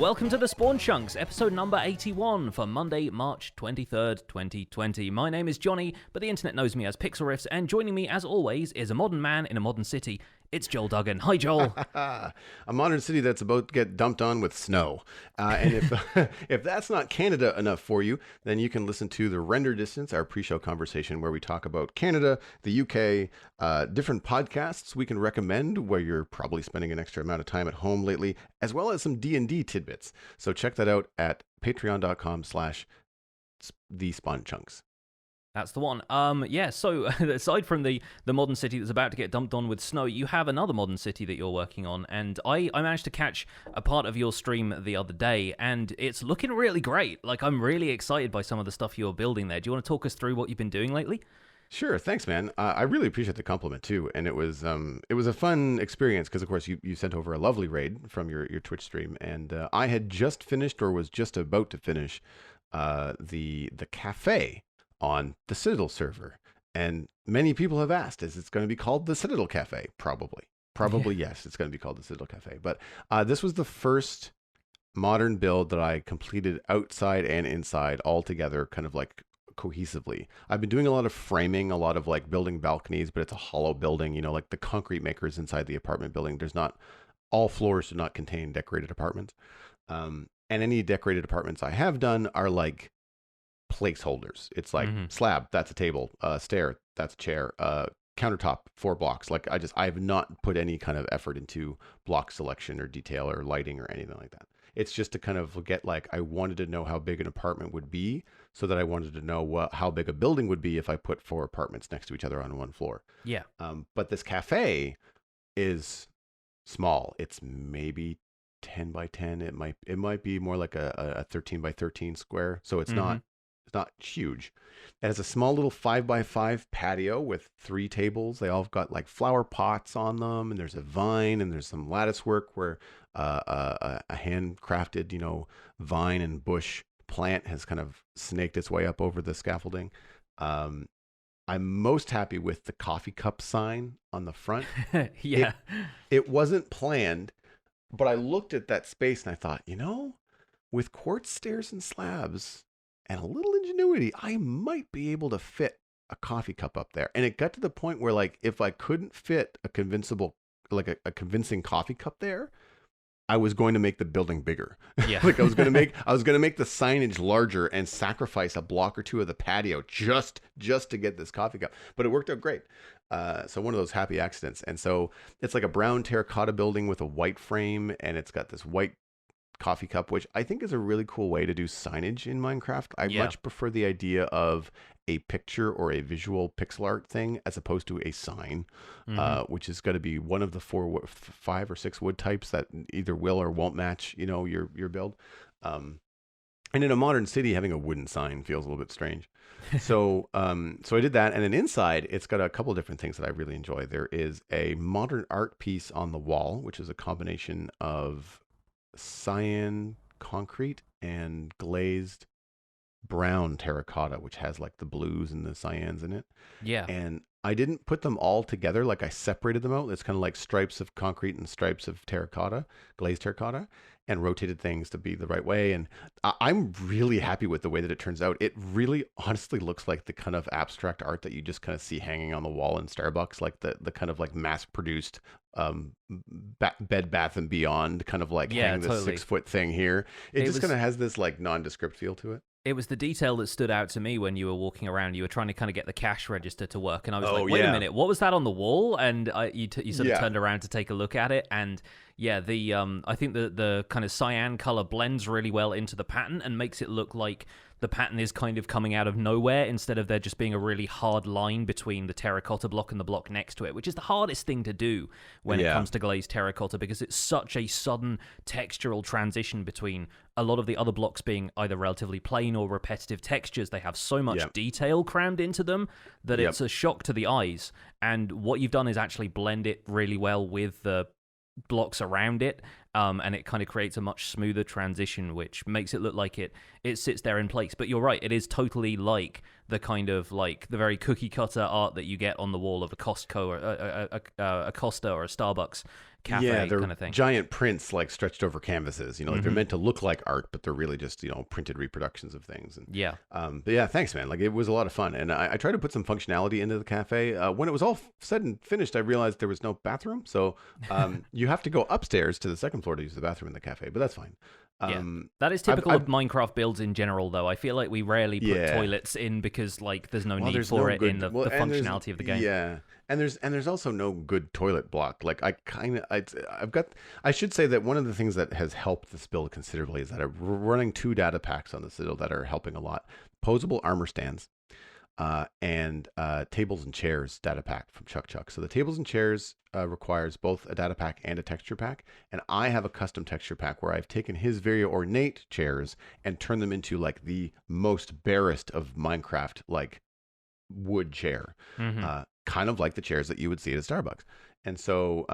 Welcome to the Spawn Chunks, episode number 81 for Monday, March 23rd, 2020. My name is Johnny, but the internet knows me as Pixel Riffs, and joining me, as always, is a modern man in a modern city. It's Joel Duggan. Hi, Joel. A modern city that's about to get dumped on with snow. And if that's not Canada enough for you, then you can listen to The Render Distance, our pre-show conversation where we talk about Canada, the UK, different podcasts we can recommend where you're probably spending an extra amount of time at home lately, as well as some D&D tidbits. So check that out at patreon.com/thespawnchunks. That's the one. So aside from the modern city that's about to get dumped on with snow, you have another modern city that you're working on, and I managed to catch a part of your stream the other day, and it's looking really great. Like, I'm really excited by some of the stuff you're building there. Do you want to talk us through what you've been doing lately? Sure, thanks, man. I really appreciate the compliment too, and it was a fun experience because, of course, you sent over a lovely raid from your Twitch stream, and I had just finished or was just about to finish the cafe on the Citadel server, and many people have asked, is it going to be called the Citadel Cafe? Probably yes, it's going to be called the Citadel Cafe. But this was the first modern build that I completed outside and inside all together, kind of like cohesively. I've been doing a lot of framing, a lot of like building balconies, but it's a hollow building, you know, like the concrete makers inside the apartment building. There's not, all floors do not contain decorated apartments. And any decorated apartments I have done are like placeholders. It's like slab, that's a table, stair, that's a chair, countertop, 4 blocks. Like I have not put any kind of effort into block selection or detail or lighting or anything like that. It's just to kind of get, like, I wanted to know how big an apartment would be, so that I wanted to know how big a building would be if I put 4 apartments next to each other on one floor. Yeah. But this cafe is small. It's maybe 10 by 10. It might be more like a 13 by 13 square. So it's not huge. It has a small little 5 by 5 patio with 3 tables. They all have got like flower pots on them, and there's a vine, and there's some lattice work where a handcrafted, you know, vine and bush plant has kind of snaked its way up over the scaffolding. I'm most happy with the coffee cup sign on the front. Yeah. It wasn't planned, but I looked at that space and I thought, you know, with quartz stairs and slabs and a little ingenuity, I might be able to fit a coffee cup up there. And it got to the point where, like, if I couldn't fit a convincing coffee cup there, I was going to make the building bigger. Yeah. Like I was going to make the signage larger and sacrifice a block or two of the patio just to get this coffee cup. But it worked out great. So one of those happy accidents. And so it's like a brown terracotta building with a white frame, and it's got this white coffee cup, which I think is a really cool way to do signage in Minecraft. I much prefer the idea of a picture or a visual pixel art thing as opposed to a sign, which is going to be one of the 5 or 6 wood types that either will or won't match, you know, your build. And in a modern city, having a wooden sign feels a little bit strange. So so I did that, and then inside it's got a couple of different things that I really enjoy. There is a modern art piece on the wall, which is a combination of cyan concrete and glazed brown terracotta, which has like the blues and the cyans in it. Yeah. And I didn't put them all together. Like, I separated them out. It's kind of like stripes of concrete and stripes of terracotta, glazed terracotta, and rotated things to be the right way. And I'm really happy with the way that it turns out. It really honestly looks like the kind of abstract art that you just kind of see hanging on the wall in Starbucks, like the kind of like mass produced Bed Bath and Beyond kind of like hang this 6-foot thing here. It just kind of has this like nondescript feel to it. It was the detail that stood out to me when you were walking around. You were trying to kind of get the cash register to work, and I was like, wait a minute, what was that on the wall? And you sort of turned around to take a look at it, and yeah, I think the kind of cyan color blends really well into the pattern and makes it look like the pattern is kind of coming out of nowhere instead of there just being a really hard line between the terracotta block and the block next to it, which is the hardest thing to do when it comes to glazed terracotta, because it's such a sudden textural transition between a lot of the other blocks being either relatively plain or repetitive textures. They have so much detail crammed into them that it's a shock to the eyes. And what you've done is actually blend it really well with the blocks around it, and it kind of creates a much smoother transition, which makes it look like it sits there in place. But you're right, it is totally like the kind of like the very cookie cutter art that you get on the wall of a Costco or a Costa or a Starbucks cafe, yeah, they're kind of thing. giant prints like stretched over canvases. You know, like they're meant to look like art, but they're really just, you know, printed reproductions of things. And Yeah. but yeah, thanks, man. Like it was a lot of fun, and I tried to put some functionality into the cafe. When it was all said and finished, I realized there was no bathroom, so you have to go upstairs to the second floor to use the bathroom in the cafe. But that's fine. Yeah, that is typical of Minecraft builds in general, though. I feel like we rarely put toilets in because like there's no need for it in the functionality of the game. Yeah, and there's also no good toilet block. Like I should say that one of the things that has helped this build considerably is that I'm running 2 data packs on the Citadel that are helping a lot. Posable armor stands. And tables and chairs data pack from Chuck. So the tables and chairs requires both a data pack and a texture pack. And I have a custom texture pack where I've taken his very ornate chairs and turned them into like the most barest of Minecraft like wood chair, kind of like the chairs that you would see at a Starbucks. And so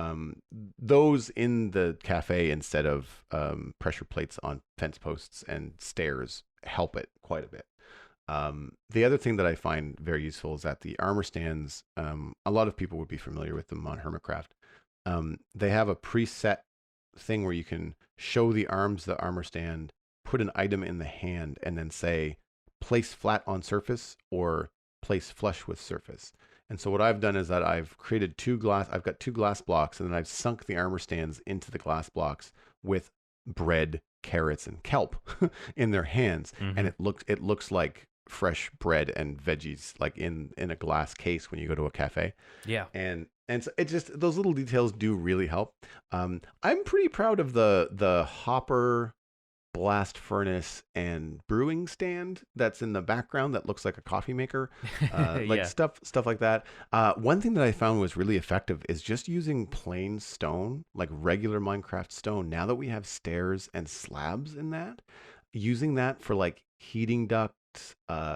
those in the cafe instead of pressure plates on fence posts and stairs help it quite a bit. The other thing that I find very useful is that the armor stands, a lot of people would be familiar with them on Hermitcraft. They have a preset thing where you can show the arms of the armor stand, put an item in the hand, and then say, place flat on surface or place flush with surface. And so what I've done is that I've created I've got 2 glass blocks, and then I've sunk the armor stands into the glass blocks with bread, carrots, and kelp in their hands. And it looks like fresh bread and veggies like in a glass case when you go to a cafe. Yeah. And so it just, those little details do really help. I'm pretty proud of the hopper, blast furnace, and brewing stand that's in the background that looks like a coffee maker. Like stuff like that. One thing that I found was really effective is just using plain stone, like regular Minecraft stone. Now that we have stairs and slabs in that, using that for like heating ducts,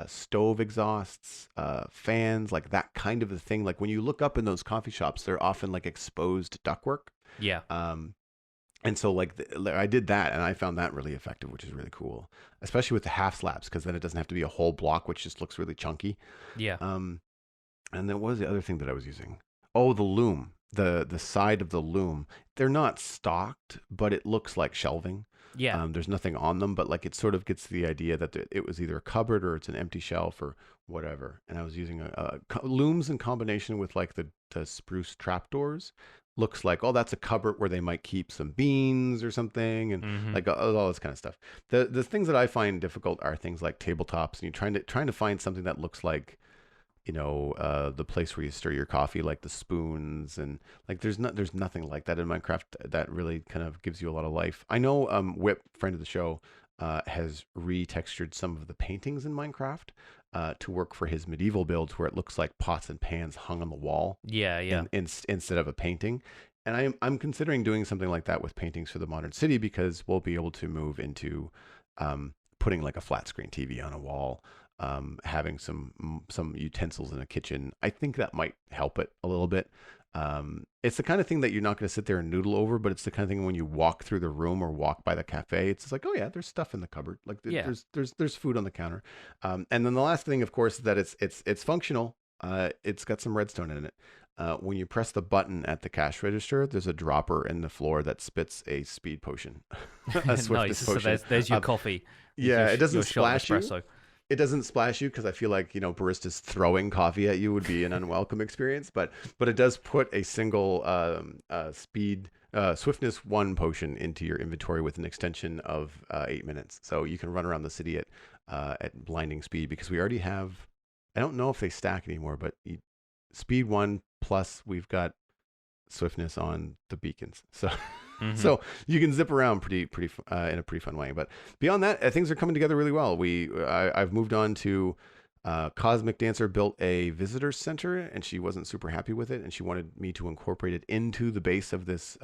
stove exhausts, fans, like that kind of a thing. Like when you look up in those coffee shops, they're often like exposed ductwork. Yeah. And so like I did that, and I found that really effective, which is really cool, especially with the half slabs, because then it doesn't have to be a whole block, which just looks really chunky. Yeah. And then what was the other thing that I was using? Oh, the loom, the side of the loom. They're not stocked, but it looks like shelving. Yeah. There's nothing on them, but like it sort of gets the idea that it was either a cupboard or it's an empty shelf or whatever. And I was using looms in combination with like the spruce trapdoors. Looks like, oh, that's a cupboard where they might keep some beans or something, and like all this kind of stuff. The things that I find difficult are things like tabletops, and you're trying to find something that looks like, you know, the place where you stir your coffee, like the spoons, and like there's nothing like that in Minecraft that really kind of gives you a lot of life. I know Whip, friend of the show, has retextured some of the paintings in Minecraft to work for his medieval builds, where it looks like pots and pans hung on the wall. Yeah. Instead of a painting. And I'm considering doing something like that with paintings for the modern city, because we'll be able to move into putting like a flat screen TV on a wall, having some utensils in a kitchen. I think that might help it a little bit. It's the kind of thing that you're not going to sit there and noodle over, but it's the kind of thing when you walk through the room or walk by the cafe, it's just like, oh yeah, there's stuff in the cupboard. Like there's food on the counter. And then the last thing, of course, is that it's functional. It's got some redstone in it. When you press the button at the cash register, there's a dropper in the floor that spits a speed potion, a swiftness potion. So there's your coffee. Yeah, it doesn't splash you. It doesn't splash you, because I feel like, you know, baristas throwing coffee at you would be an unwelcome experience. But it does put a single swiftness 1 potion into your inventory with an extension of 8 minutes. So you can run around the city at blinding speed, because we already have. I don't know if they stack anymore, but speed 1 plus we've got swiftness on the beacons. So. So you can zip around pretty in a pretty fun way. But beyond that, things are coming together really well. I've moved on to Cosmic Dancer built a visitor center, and she wasn't super happy with it, and she wanted me to incorporate it into the base of this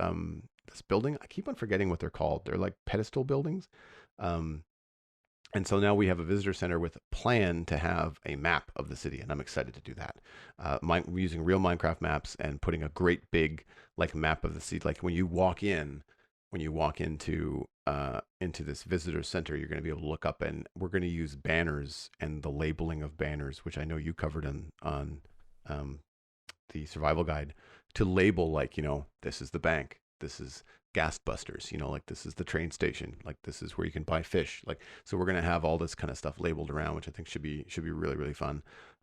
this building. I keep on forgetting what they're called. They're like pedestal buildings. And so now we have a visitor center with a plan to have a map of the city, and I'm excited to do that. We're using real Minecraft maps and putting a great big like map of the city. Like when you walk in, when you walk into this visitor center, you're going to be able to look up, and we're going to use banners and the labeling of banners, which I know you covered on um, the survival guide, to label, like, this is the bank, this is gas busters, like this is the train station, like this is where you can buy fish, like, so we're going to have all this kind of stuff labeled around, which I think should be really, really fun.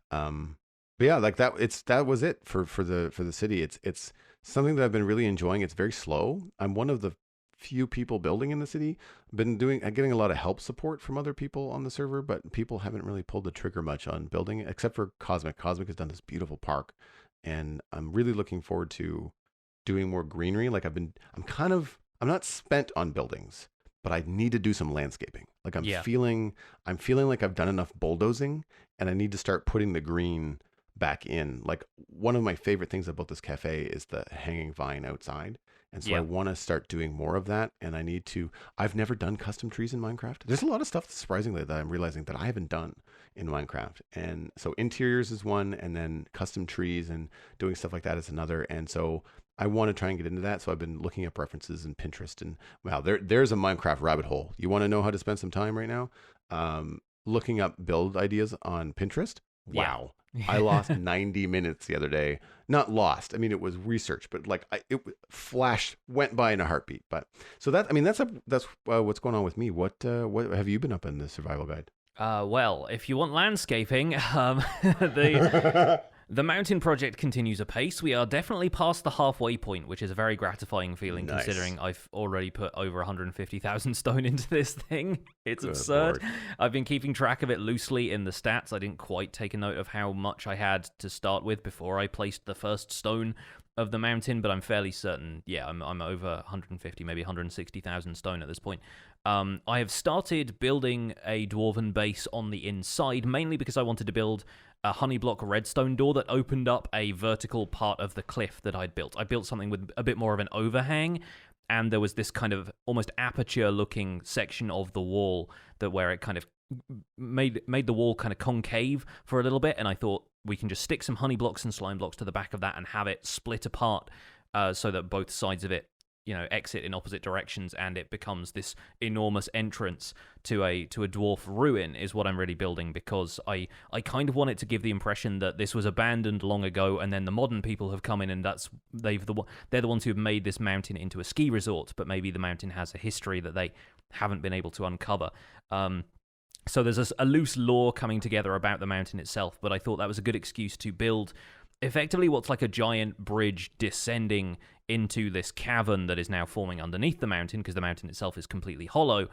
But yeah, like that was it for the city. It's something that I've been really enjoying. It's very slow. I'm one of the few people building in the city. Been getting a lot of help support from other people on the server, but people haven't really pulled the trigger much on building, except for Cosmic. Cosmic has done this beautiful park, and I'm really looking forward to doing more greenery. Like I'm not spent on buildings, but I need to do some landscaping. Like I'm feeling like I've done enough bulldozing, and I need to start putting the green back in. Like, one of my favorite things about this cafe is the hanging vine outside. And so I want to start doing more of that. And I've never done custom trees in Minecraft. There's a lot of stuff, surprisingly, that I'm realizing that I haven't done in Minecraft. And so interiors is one, and then custom trees and doing stuff like that is another. And so I want to try and get into that. So I've been looking up references in Pinterest, and wow, there's a Minecraft rabbit hole. You want to know how to spend some time right now? Looking up build ideas on Pinterest. Wow. I lost 90 minutes the other day. Not lost. I mean, it was research, but like went by in a heartbeat. But so that's what's going on with me. What have you been up in the survival guide? Well, if you want landscaping, the mountain project continues apace. We are definitely past the halfway point, which is a very gratifying feeling, considering I've already put over 150,000 stone into this thing. It's absurd. Lord. I've been keeping track of it loosely in the stats. I didn't quite take a note of how much I had to start with before I placed the first stone of the mountain, but I'm fairly certain, I'm over 150, maybe 160,000 stone at this point. I have started building a dwarven base on the inside, mainly because I wanted to build a honey block redstone door that opened up a vertical part of the cliff that I'd built. I built something with a bit more of an overhang, and there was this kind of almost aperture-looking section of the wall where it kind of made the wall kind of concave for a little bit, and I thought we can just stick some honey blocks and slime blocks to the back of that and have it split apart so that both sides of it exit in opposite directions, and it becomes this enormous entrance to a dwarf ruin is what I'm really building, because I kind of want it to give the impression that this was abandoned long ago, and then the modern people have come in, and they're the ones who have made this mountain into a ski resort, but maybe the mountain has a history that they haven't been able to uncover. So there's a loose lore coming together about the mountain itself, but I thought that was a good excuse to build effectively what's like a giant bridge descending into this cavern that is now forming underneath the mountain, because the mountain itself is completely hollow.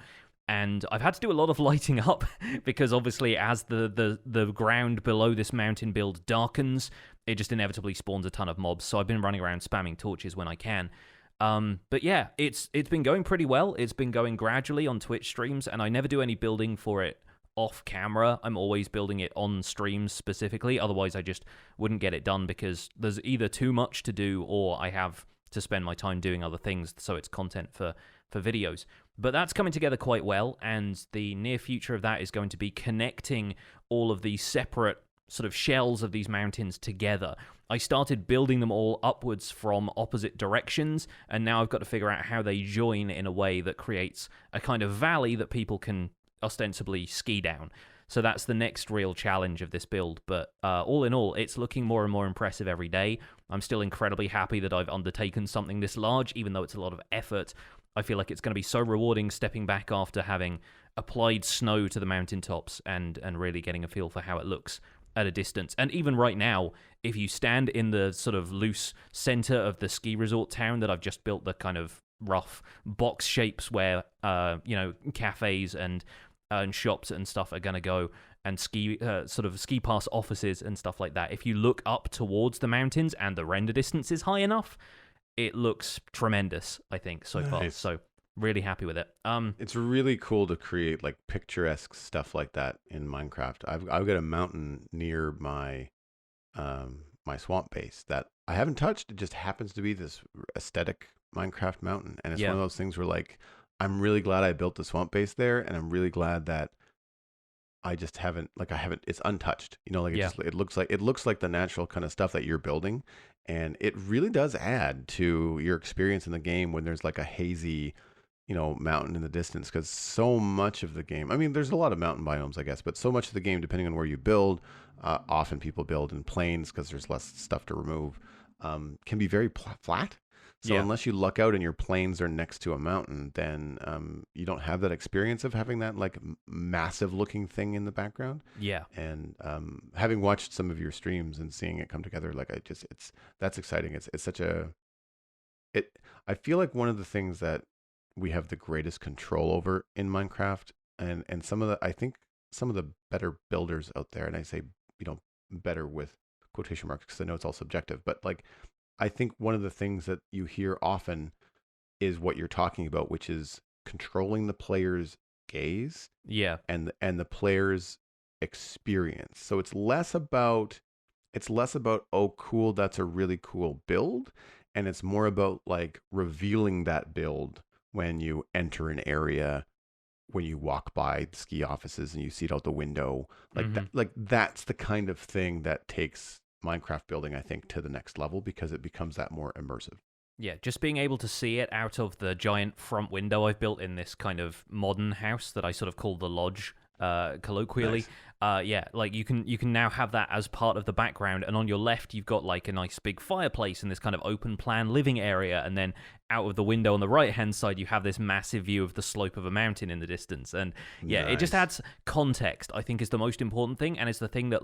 And I've had to do a lot of lighting up because obviously as the ground below this mountain build darkens, it just inevitably spawns a ton of mobs. So I've been running around spamming torches when I can. But yeah, it's been going pretty well. It's been going gradually on Twitch streams, and I never do any building for it off camera. I'm always building it on streams specifically. Otherwise, I just wouldn't get it done, because there's either too much to do or I have to spend my time doing other things, so it's content for videos. But that's coming together quite well, and the near future of that is going to be connecting all of these separate sort of shells of these mountains together. I started building them all upwards from opposite directions, and now I've got to figure out how they join in a way that creates a kind of valley that people can ostensibly ski down. So that's the next real challenge of this build. But all in all, it's looking more and more impressive every day. I'm still incredibly happy that I've undertaken something this large, even though it's a lot of effort. I feel like it's going to be so rewarding stepping back after having applied snow to the mountaintops and really getting a feel for how it looks at a distance. And even right now, if you stand in the sort of loose center of the ski resort town that I've just built, the kind of rough box shapes where cafes and shops and stuff are going to go, and ski pass offices and stuff like that. If you look up towards the mountains and the render distance is high enough, it looks tremendous, I think, so far. So really happy with it. It's really cool to create like picturesque stuff like that in Minecraft. I've got a mountain near my my swamp base that I haven't touched. It just happens to be this aesthetic Minecraft mountain, and it's one of those things where like I'm really glad I built the swamp base there, and I'm really glad that I haven't it's untouched. It looks like the natural kind of stuff that you're building, and it really does add to your experience in the game when there's like a hazy, mountain in the distance, because so much of the game, I mean, there's a lot of mountain biomes, I guess, but so much of the game, depending on where you build, often people build in plains because there's less stuff to remove, can be very flat. So unless you luck out and your plains are next to a mountain, then you don't have that experience of having that like massive looking thing in the background. Yeah. And having watched some of your streams and seeing it come together, like that's exciting. It's such I feel like one of the things that we have the greatest control over in Minecraft, and I think some of the better builders out there, and I say, better with quotation marks because I know it's all subjective, but like, I think one of the things that you hear often is what you're talking about, which is controlling the player's gaze, and the player's experience. So it's less about oh cool, that's a really cool build, and it's more about like revealing that build when you enter an area, when you walk by the ski offices and you see it out the window, like that, like that's the kind of thing that takes Minecraft building, I think, to the next level because it becomes that more immersive. Yeah, just being able to see it out of the giant front window I've built in this kind of modern house that I sort of call the lodge, colloquially. Nice. Like you can now have that as part of the background, and on your left you've got like a nice big fireplace and this kind of open plan living area, and then out of the window on the right hand side you have this massive view of the slope of a mountain in the distance. And It just adds context, I think, is the most important thing, and it's the thing that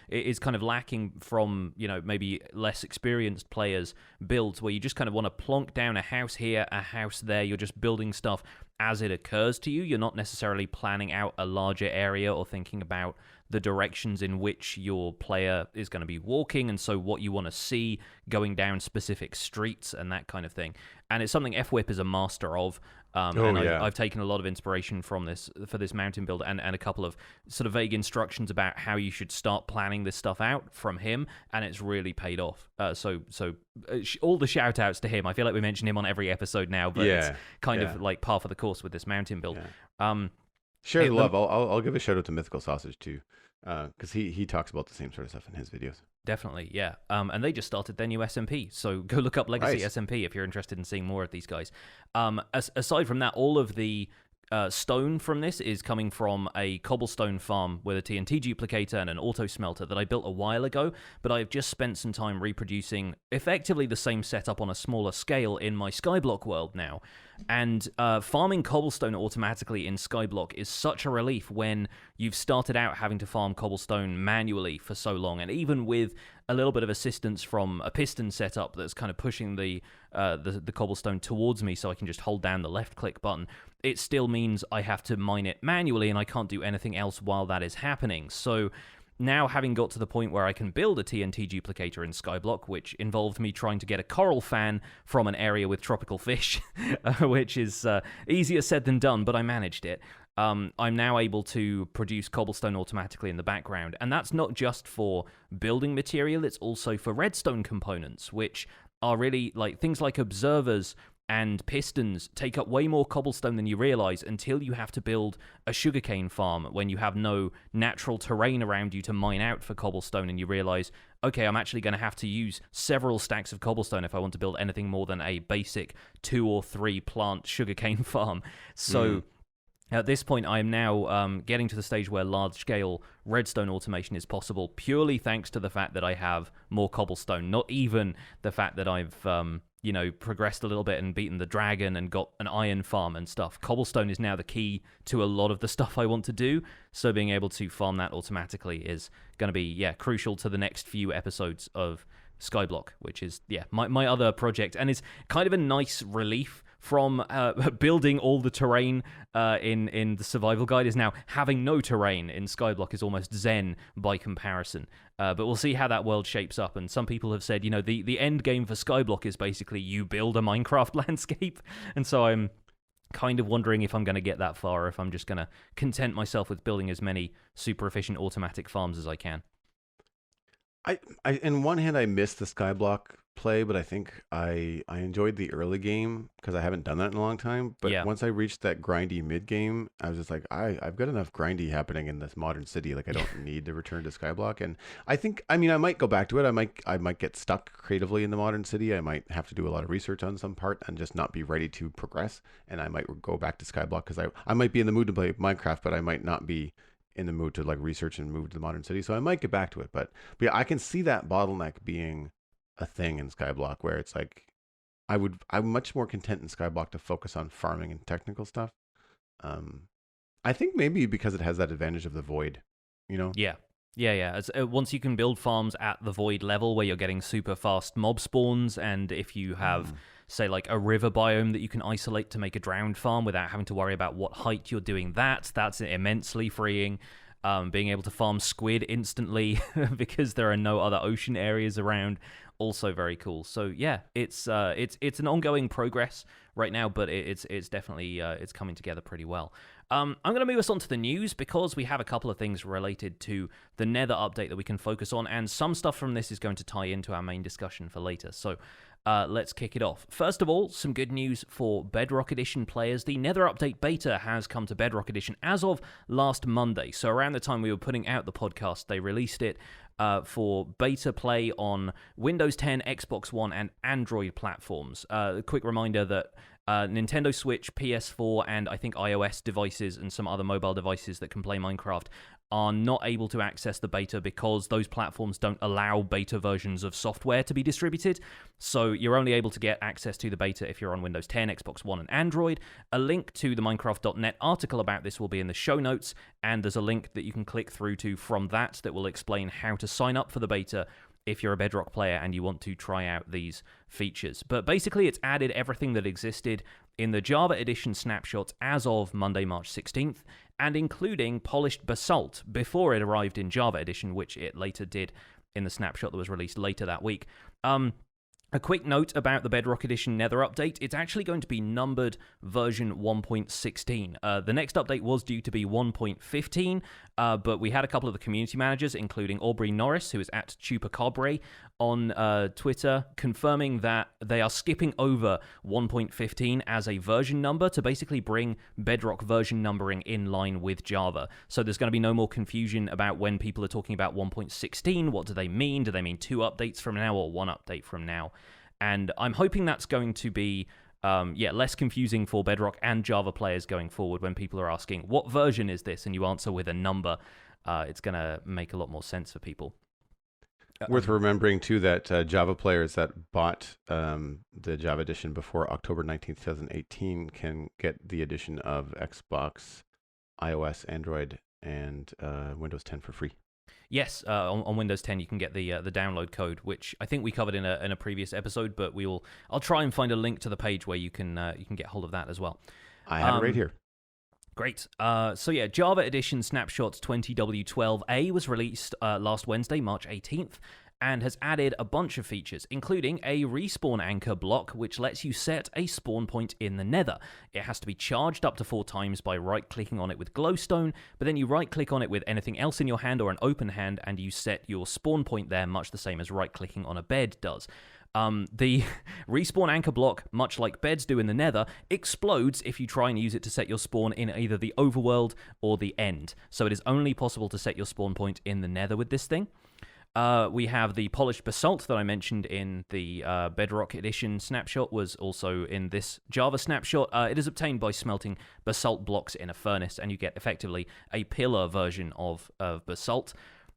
is kind of lacking from maybe less experienced players' builds, where you just kind of want to plonk down a house here, a house there. You're just building stuff as it occurs to you. You're not necessarily planning out a larger area or thinking about the directions in which your player is going to be walking, and so what you want to see going down specific streets and that kind of thing. And it's something FWhip is a master of. I've taken a lot of inspiration from this for this mountain build, and a couple of sort of vague instructions about how you should start planning this stuff out from him, and it's really paid off. So all the shout outs to him. I feel like we mention him on every episode now, but it's kind of like par for the course with this mountain build. Share the love. I'll give a shout out to Mythical Sausage too, because he talks about the same sort of stuff in his videos. Definitely, yeah. And they just started their new SMP, so go look up Legacy SMP if you're interested in seeing more of these guys. Aside from that, all of the stone from this is coming from a cobblestone farm with a TNT duplicator and an auto smelter that I built a while ago, but I've just spent some time reproducing effectively the same setup on a smaller scale in my Skyblock world now. And farming cobblestone automatically in Skyblock is such a relief when you've started out having to farm cobblestone manually for so long, and even with a little bit of assistance from a piston setup that's kind of pushing the cobblestone towards me so I can just hold down the left click button, it still means I have to mine it manually and I can't do anything else while that is happening. So now, having got to the point where I can build a TNT duplicator in Skyblock, which involved me trying to get a coral fan from an area with tropical fish, which is easier said than done, but I managed it. I'm now able to produce cobblestone automatically in the background, and that's not just for building material, it's also for redstone components, which are really like things like observers and pistons take up way more cobblestone than you realize until you have to build a sugarcane farm when you have no natural terrain around you to mine out for cobblestone, and you realize, okay, I'm actually going to have to use several stacks of cobblestone if I want to build anything more than a basic 2 or 3 plant sugarcane farm. So at this point, I am now getting to the stage where large-scale redstone automation is possible purely thanks to the fact that I have more cobblestone, not even the fact that I've progressed a little bit and beaten the dragon and got an iron farm and stuff. Cobblestone is now the key to a lot of the stuff I want to do, so being able to farm that automatically is going to be, crucial to the next few episodes of Skyblock, which is, my other project, and it's kind of a nice relief from building all the terrain in the survival guide. Is now having no terrain in Skyblock is almost zen by comparison. But we'll see how that world shapes up. And some people have said, the end game for Skyblock is basically you build a Minecraft landscape. And so I'm kind of wondering if I'm going to get that far, or if I'm just going to content myself with building as many super efficient automatic farms as I can. I in one hand I missed the Skyblock play, but I think I enjoyed the early game because I haven't done that in a long time. But once I reached that grindy mid game, I was just like, I've got enough grindy happening in this modern city. Like I don't need to return to Skyblock. And I mean I might go back to it. I might get stuck creatively in the modern city. I might have to do a lot of research on some part and just not be ready to progress. And I might go back to Skyblock because I might be in the mood to play Minecraft, but I might not be in the mood to like research and move to the modern city. So I might get back to it, but yeah, I can see that bottleneck being a thing in Skyblock where it's like I'm much more content in Skyblock to focus on farming and technical stuff. I think maybe because it has that advantage of the void, you know? Yeah. Once you can build farms at the void level where you're getting super fast mob spawns, and if you have say like a river biome that you can isolate to make a drowned farm without having to worry about what height you're doing that's immensely freeing. Being able to farm squid instantly because there are no other ocean areas around, also very cool. So yeah, it's an ongoing progress right now, but it's definitely it's coming together pretty well. I'm going to move us on to the news because we have a couple of things related to the Nether update that we can focus on, and some stuff from this is going to tie into our main discussion for later. So let's kick it off. First of all, some good news for Bedrock Edition players. The Nether Update beta has come to Bedrock Edition as of last Monday. So around the time we were putting out the podcast, they released it for beta play on Windows 10, Xbox One, and Android platforms. A quick reminder that Nintendo Switch, PS4, and I think iOS devices and some other mobile devices that can play Minecraft are not able to access the beta because those platforms don't allow beta versions of software to be distributed. So you're only able to get access to the beta if you're on Windows 10, Xbox One, and Android. A link to the Minecraft.net article about this will be in the show notes, and there's a link that you can click through to from that will explain how to sign up for the beta if you're a Bedrock player and you want to try out these features. But basically, it's added everything that existed in the Java Edition snapshots as of Monday, March 16th, and including polished basalt before it arrived in Java Edition, which it later did in the snapshot that was released later that week. A quick note about the Bedrock Edition Nether update. It's actually going to be numbered version 1.16. The next update was due to be 1.15, but we had a couple of the community managers, including Aubrey Norris, who is at Chupacabre on Twitter, confirming that they are skipping over 1.15 as a version number to basically bring Bedrock version numbering in line with Java. So there's going to be no more confusion about when people are talking about 1.16. What do they mean? Do they mean 2 updates from now or 1 update from now? And I'm hoping that's going to be less confusing for Bedrock and Java players going forward when people are asking, what version is this? And you answer with a number. It's going to make a lot more sense for people. Worth remembering, too, that Java players that bought the Java edition before October 19th, 2018 can get the edition of Xbox, iOS, Android, and Windows 10 for free. Yes, on Windows 10 you can get the download code, which I think we covered in a previous episode, but I'll try and find a link to the page where you can get hold of that as well. I have it right here. Great. So yeah, Java Edition Snapshots 20W12A was released last Wednesday, March 18th, and has added a bunch of features, including a respawn anchor block, which lets you set a spawn point in the Nether. It has to be charged up to 4 times by right-clicking on it with glowstone, but then you right-click on it with anything else in your hand or an open hand, and you set your spawn point there, much the same as right-clicking on a bed does. The respawn anchor block, much like beds do in the Nether, explodes if you try and use it to set your spawn in either the overworld or the end. So it is only possible to set your spawn point in the Nether with this thing. We have the polished basalt that I mentioned in the Bedrock Edition snapshot was also in this Java snapshot. It is obtained by smelting basalt blocks in a furnace, and you get effectively a pillar version of basalt.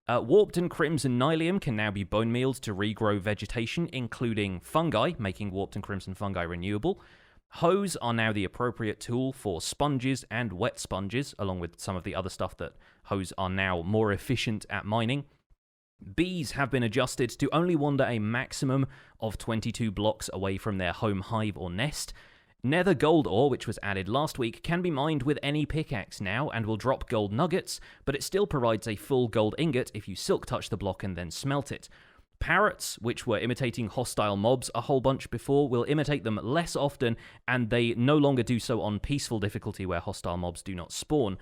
Warped and Crimson Nylium can now be bone mealed to regrow vegetation, including fungi, making warped and crimson fungi renewable. Hose are now the appropriate tool for sponges and wet sponges, along with some of the other stuff that hose are now more efficient at mining. Bees have been adjusted to only wander a maximum of 22 blocks away from their home hive or nest. Nether gold ore, which was added last week, can be mined with any pickaxe now and will drop gold nuggets, but it still provides a full gold ingot if you silk touch the block and then smelt it. Parrots, which were imitating hostile mobs a whole bunch before, will imitate them less often, and they no longer do so on peaceful difficulty where hostile mobs do not spawn.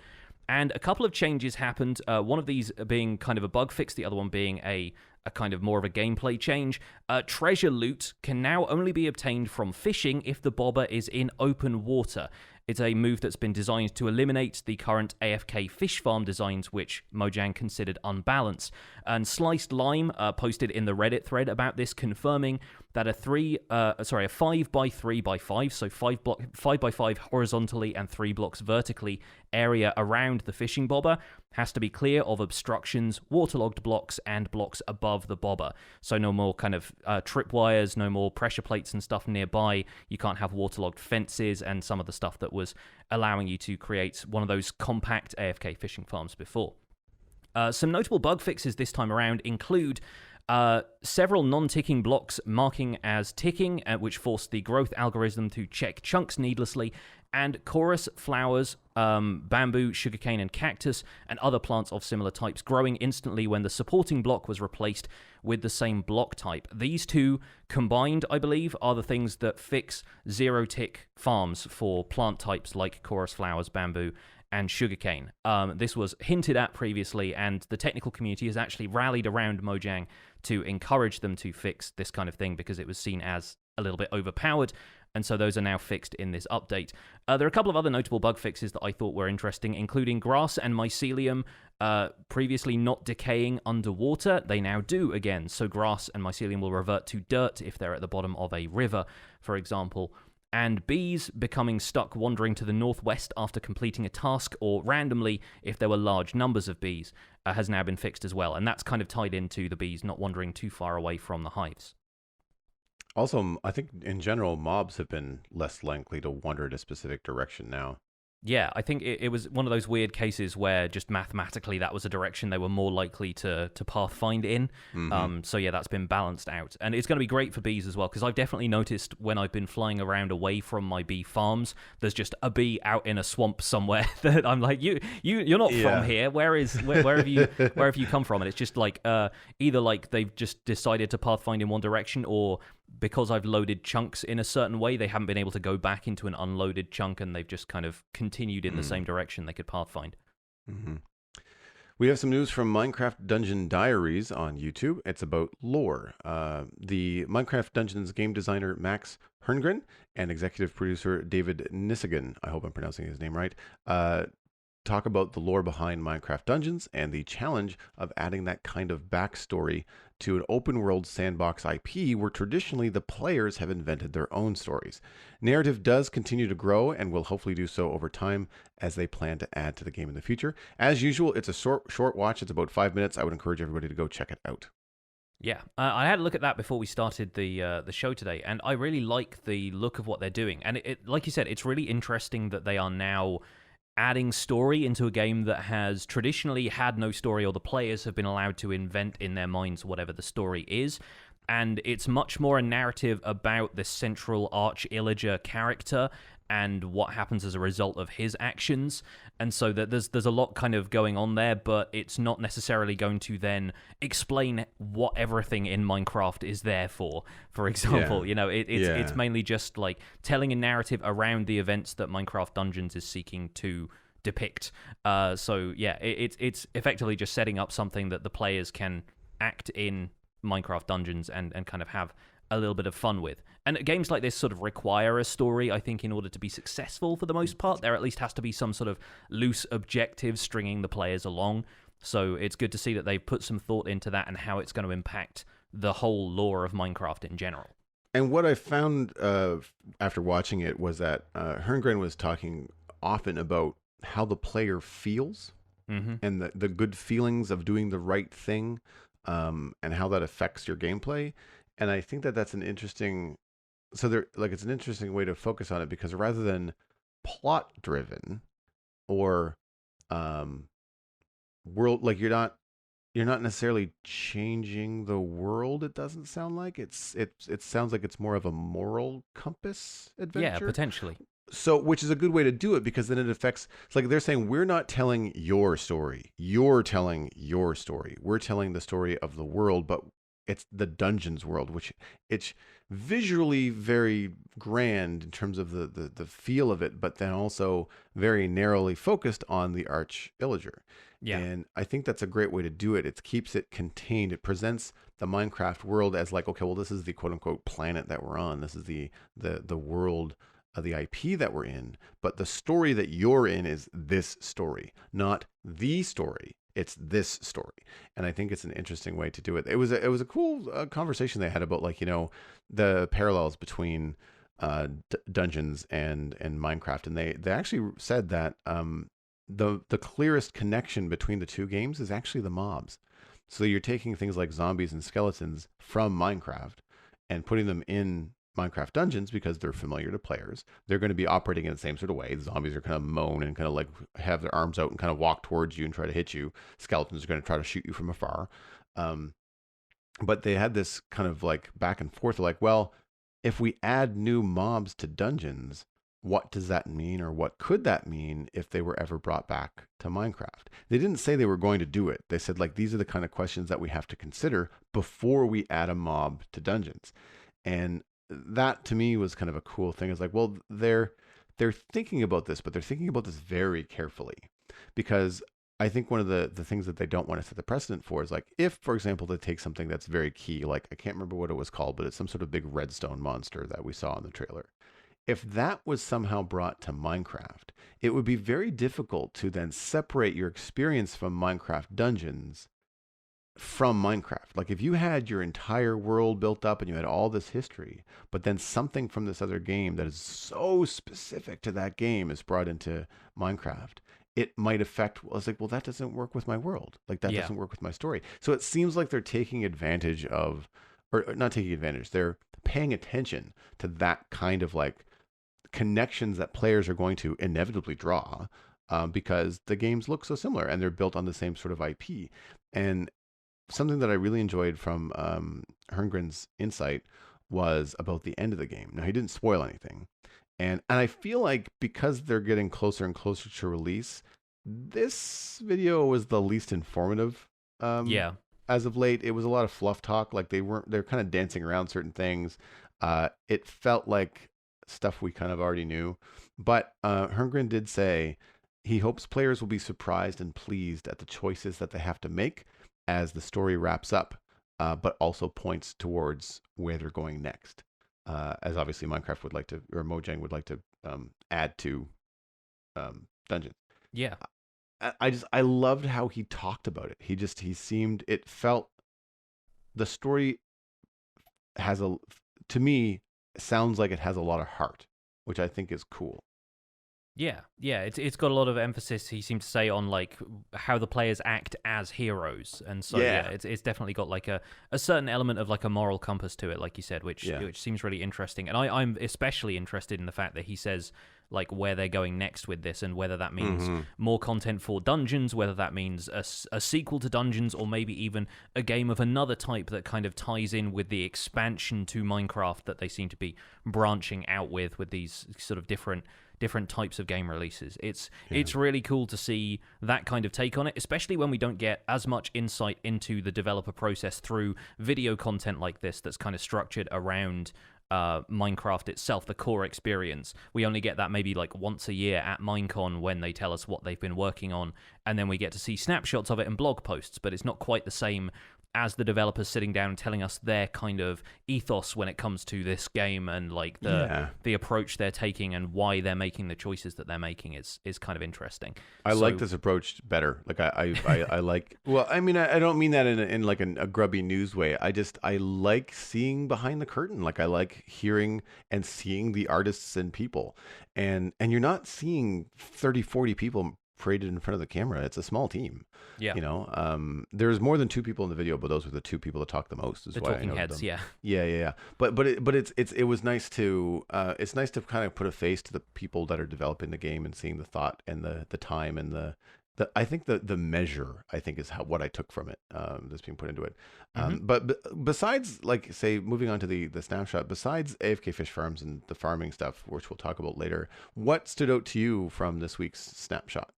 And a couple of changes happened, one of these being kind of a bug fix, the other one being a a kind of more of a gameplay change. Treasure loot can now only be obtained from fishing if the bobber is in open water. It's a move that's been designed to eliminate the current AFK fish farm designs, which Mojang considered unbalanced. And Sliced Lime posted in the Reddit thread about this, confirming that a 5x3x5, so 5x5 horizontally and 3 blocks vertically area around the fishing bobber has to be clear of obstructions, waterlogged blocks, and blocks above the bobber. So no more kind of tripwires, no more pressure plates and stuff nearby. You can't have waterlogged fences and some of the stuff that was allowing you to create one of those compact AFK fishing farms before. Some notable bug fixes this time around include several non-ticking blocks marking as ticking, which forced the growth algorithm to check chunks needlessly, and chorus flowers, bamboo, sugarcane, and cactus, and other plants of similar types growing instantly when the supporting block was replaced with the same block type. These two combined, I believe, are the things that fix zero-tick farms for plant types like chorus flowers, bamboo, and sugarcane. This was hinted at previously, and the technical community has actually rallied around Mojang to encourage them to fix this kind of thing because it was seen as a little bit overpowered, and so those are now fixed in this update. There are a couple of other notable bug fixes that I thought were interesting, including grass and mycelium previously not decaying underwater. They now do again, so grass and mycelium will revert to dirt if they're at the bottom of a river, for example. And bees becoming stuck wandering to the northwest after completing a task, or randomly if there were large numbers of bees, has now been fixed as well. And that's kind of tied into the bees not wandering too far away from the hives. Also, I think in general, mobs have been less likely to wander in a specific direction now. Yeah, I think it was one of those weird cases where just mathematically that was a direction they were more likely to pathfind in. Mm-hmm. So yeah, that's been balanced out. And it's going to be great for bees as well, because I've definitely noticed when I've been flying around away from my bee farms, there's just a bee out in a swamp somewhere that I'm like, you're not from here. Where have you come from? And it's just like either like they've just decided to pathfind in one direction, or because I've loaded chunks in a certain way, they haven't been able to go back into an unloaded chunk, and they've just kind of continued in the same direction they could pathfind. Mm-hmm. We have some news from Minecraft Dungeon Diaries on YouTube. It's about lore. The Minecraft Dungeons game designer Max Herngren and executive producer David Nissigan, I hope I'm pronouncing his name right, talk about the lore behind Minecraft Dungeons and the challenge of adding that kind of backstory to an open world sandbox IP where traditionally the players have invented their own stories. Narrative does continue to grow and will hopefully do so over time as they plan to add to the game in the future. As usual, it's a short watch. It's about 5 minutes. I would encourage everybody to go check it out. Yeah, I had a look at that before we started the show today, and I really like the look of what they're doing. And it, like you said, it's really interesting that they are now adding story into a game that has traditionally had no story, or the players have been allowed to invent in their minds whatever the story is. And it's much more a narrative about the central Arch-Illager character and what happens as a result of his actions. And so that there's a lot kind of going on there, but it's not necessarily going to then explain what everything in Minecraft is there for example. You know, it's mainly just like telling a narrative around the events that Minecraft Dungeons is seeking to depict. So yeah, it's effectively just setting up something that the players can act in Minecraft Dungeons and kind of have a little bit of fun with. And games like this sort of require a story, I think, in order to be successful for the most part. There at least has to be some sort of loose objective stringing the players along. So it's good to see that they've put some thought into that and how it's going to impact the whole lore of Minecraft in general. And what I found after watching it was that Herngren was talking often about how the player feels and the good feelings of doing the right thing, and how that affects your gameplay. And I think that that's an interesting, it's an interesting way to focus on it, because rather than plot driven or world, like you're not necessarily changing the world. It doesn't sound like it sounds like it's more of a moral compass adventure. Yeah, potentially. So, which is a good way to do it, because then it affects, it's like they're saying, we're not telling your story. You're telling your story. We're telling the story of the world, but it's the Dungeons world, which it's visually very grand in terms of the feel of it, but then also very narrowly focused on the Arch-Illager. Yeah. And I think that's a great way to do it. It keeps it contained. It presents the Minecraft world as like, okay, well, this is the quote unquote planet that we're on. This is the world of the IP that we're in. But the story that you're in is this story, not the story. It's this story. And I think it's an interesting way to do it. It was a cool conversation they had about, like, the parallels between Dungeons and Minecraft. And they actually said that the clearest connection between the two games is actually the mobs. So you're taking things like zombies and skeletons from Minecraft and putting them in Minecraft Dungeons because they're familiar to players. They're going to be operating in the same sort of way. The zombies are kind of moan and kind of like have their arms out and kind of walk towards you and try to hit you. Skeletons are going to try to shoot you from afar. But they had this kind of like back and forth, like, well, if we add new mobs to dungeons, what does that mean, or what could that mean if they were ever brought back to Minecraft? They didn't say they were going to do it. They said, like, these are the kind of questions that we have to consider before we add a mob to dungeons. And that to me was kind of a cool thing. It's like, well, they're thinking about this, but they're thinking about this very carefully, because I think one of the things that they don't want to set the precedent for is, like, if, for example, they take something that's very key, like, I can't remember what it was called, but it's some sort of big redstone monster that we saw in the trailer. If that was somehow brought to Minecraft, it would be very difficult to then separate your experience from Minecraft Dungeons from Minecraft. Like, if you had your entire world built up and you had all this history, but then something from this other game that is so specific to that game is brought into Minecraft, it might affect, well, it's like, well, that doesn't work with my world. Like, that doesn't work with my story. So it seems like they're taking advantage of, or not taking advantage, they're paying attention to that kind of like connections that players are going to inevitably draw, because the games look so similar and they're built on the same sort of IP. And something that I really enjoyed from Herngren's insight was about the end of the game. Now, he didn't spoil anything. And I feel like because they're getting closer and closer to release, this video was the least informative. As of late, it was a lot of fluff talk. Like, they're kind of dancing around certain things. It felt like stuff we kind of already knew. But Herngren did say he hopes players will be surprised and pleased at the choices that they have to make as the story wraps up, but also points towards where they're going next. As obviously Minecraft would like to, or Mojang would like to add to Dungeons. Yeah. I loved how he talked about it. It felt, the story has to me, sounds like it has a lot of heart, which I think is cool. Yeah, it's got a lot of emphasis, he seemed to say, on like how the players act as heroes, and so it's definitely got like a certain element of like a moral compass to it, like you said, which seems really interesting. And I'm especially interested in the fact that he says like where they're going next with this, and whether that means more content for Dungeons, whether that means a sequel to Dungeons, or maybe even a game of another type that kind of ties in with the expansion to Minecraft that they seem to be branching out with these sort of different types of game releases. It's really cool to see that kind of take on it, especially when we don't get as much insight into the developer process through video content like this that's kind of structured around Minecraft itself, the core experience. We only get that maybe like once a year at Minecon when they tell us what they've been working on, and then we get to see snapshots of it in blog posts, but it's not quite the same as the developers sitting down and telling us their kind of ethos when it comes to this game, and like the approach they're taking and why they're making the choices that they're making is kind of interesting. I like this approach better. Like I like, well, I mean, I don't mean that in like a grubby news way. I like seeing behind the curtain. Like, I like hearing and seeing the artists and people, and you're not seeing 30-40 people paraded in front of the camera. It's a small team. Yeah. There's more than two people in the video, but those were the two people that talked the most. Is the why talking heads. Them. Yeah. But it was nice to it's nice to kind of put a face to the people that are developing the game and seeing the thought and the time and the I think the measure, I think, is what I took from it, that's being put into it. But besides, like, say, moving on to the snapshot, besides AFK Fish Farms and the farming stuff, which we'll talk about later, what stood out to you from this week's snapshot?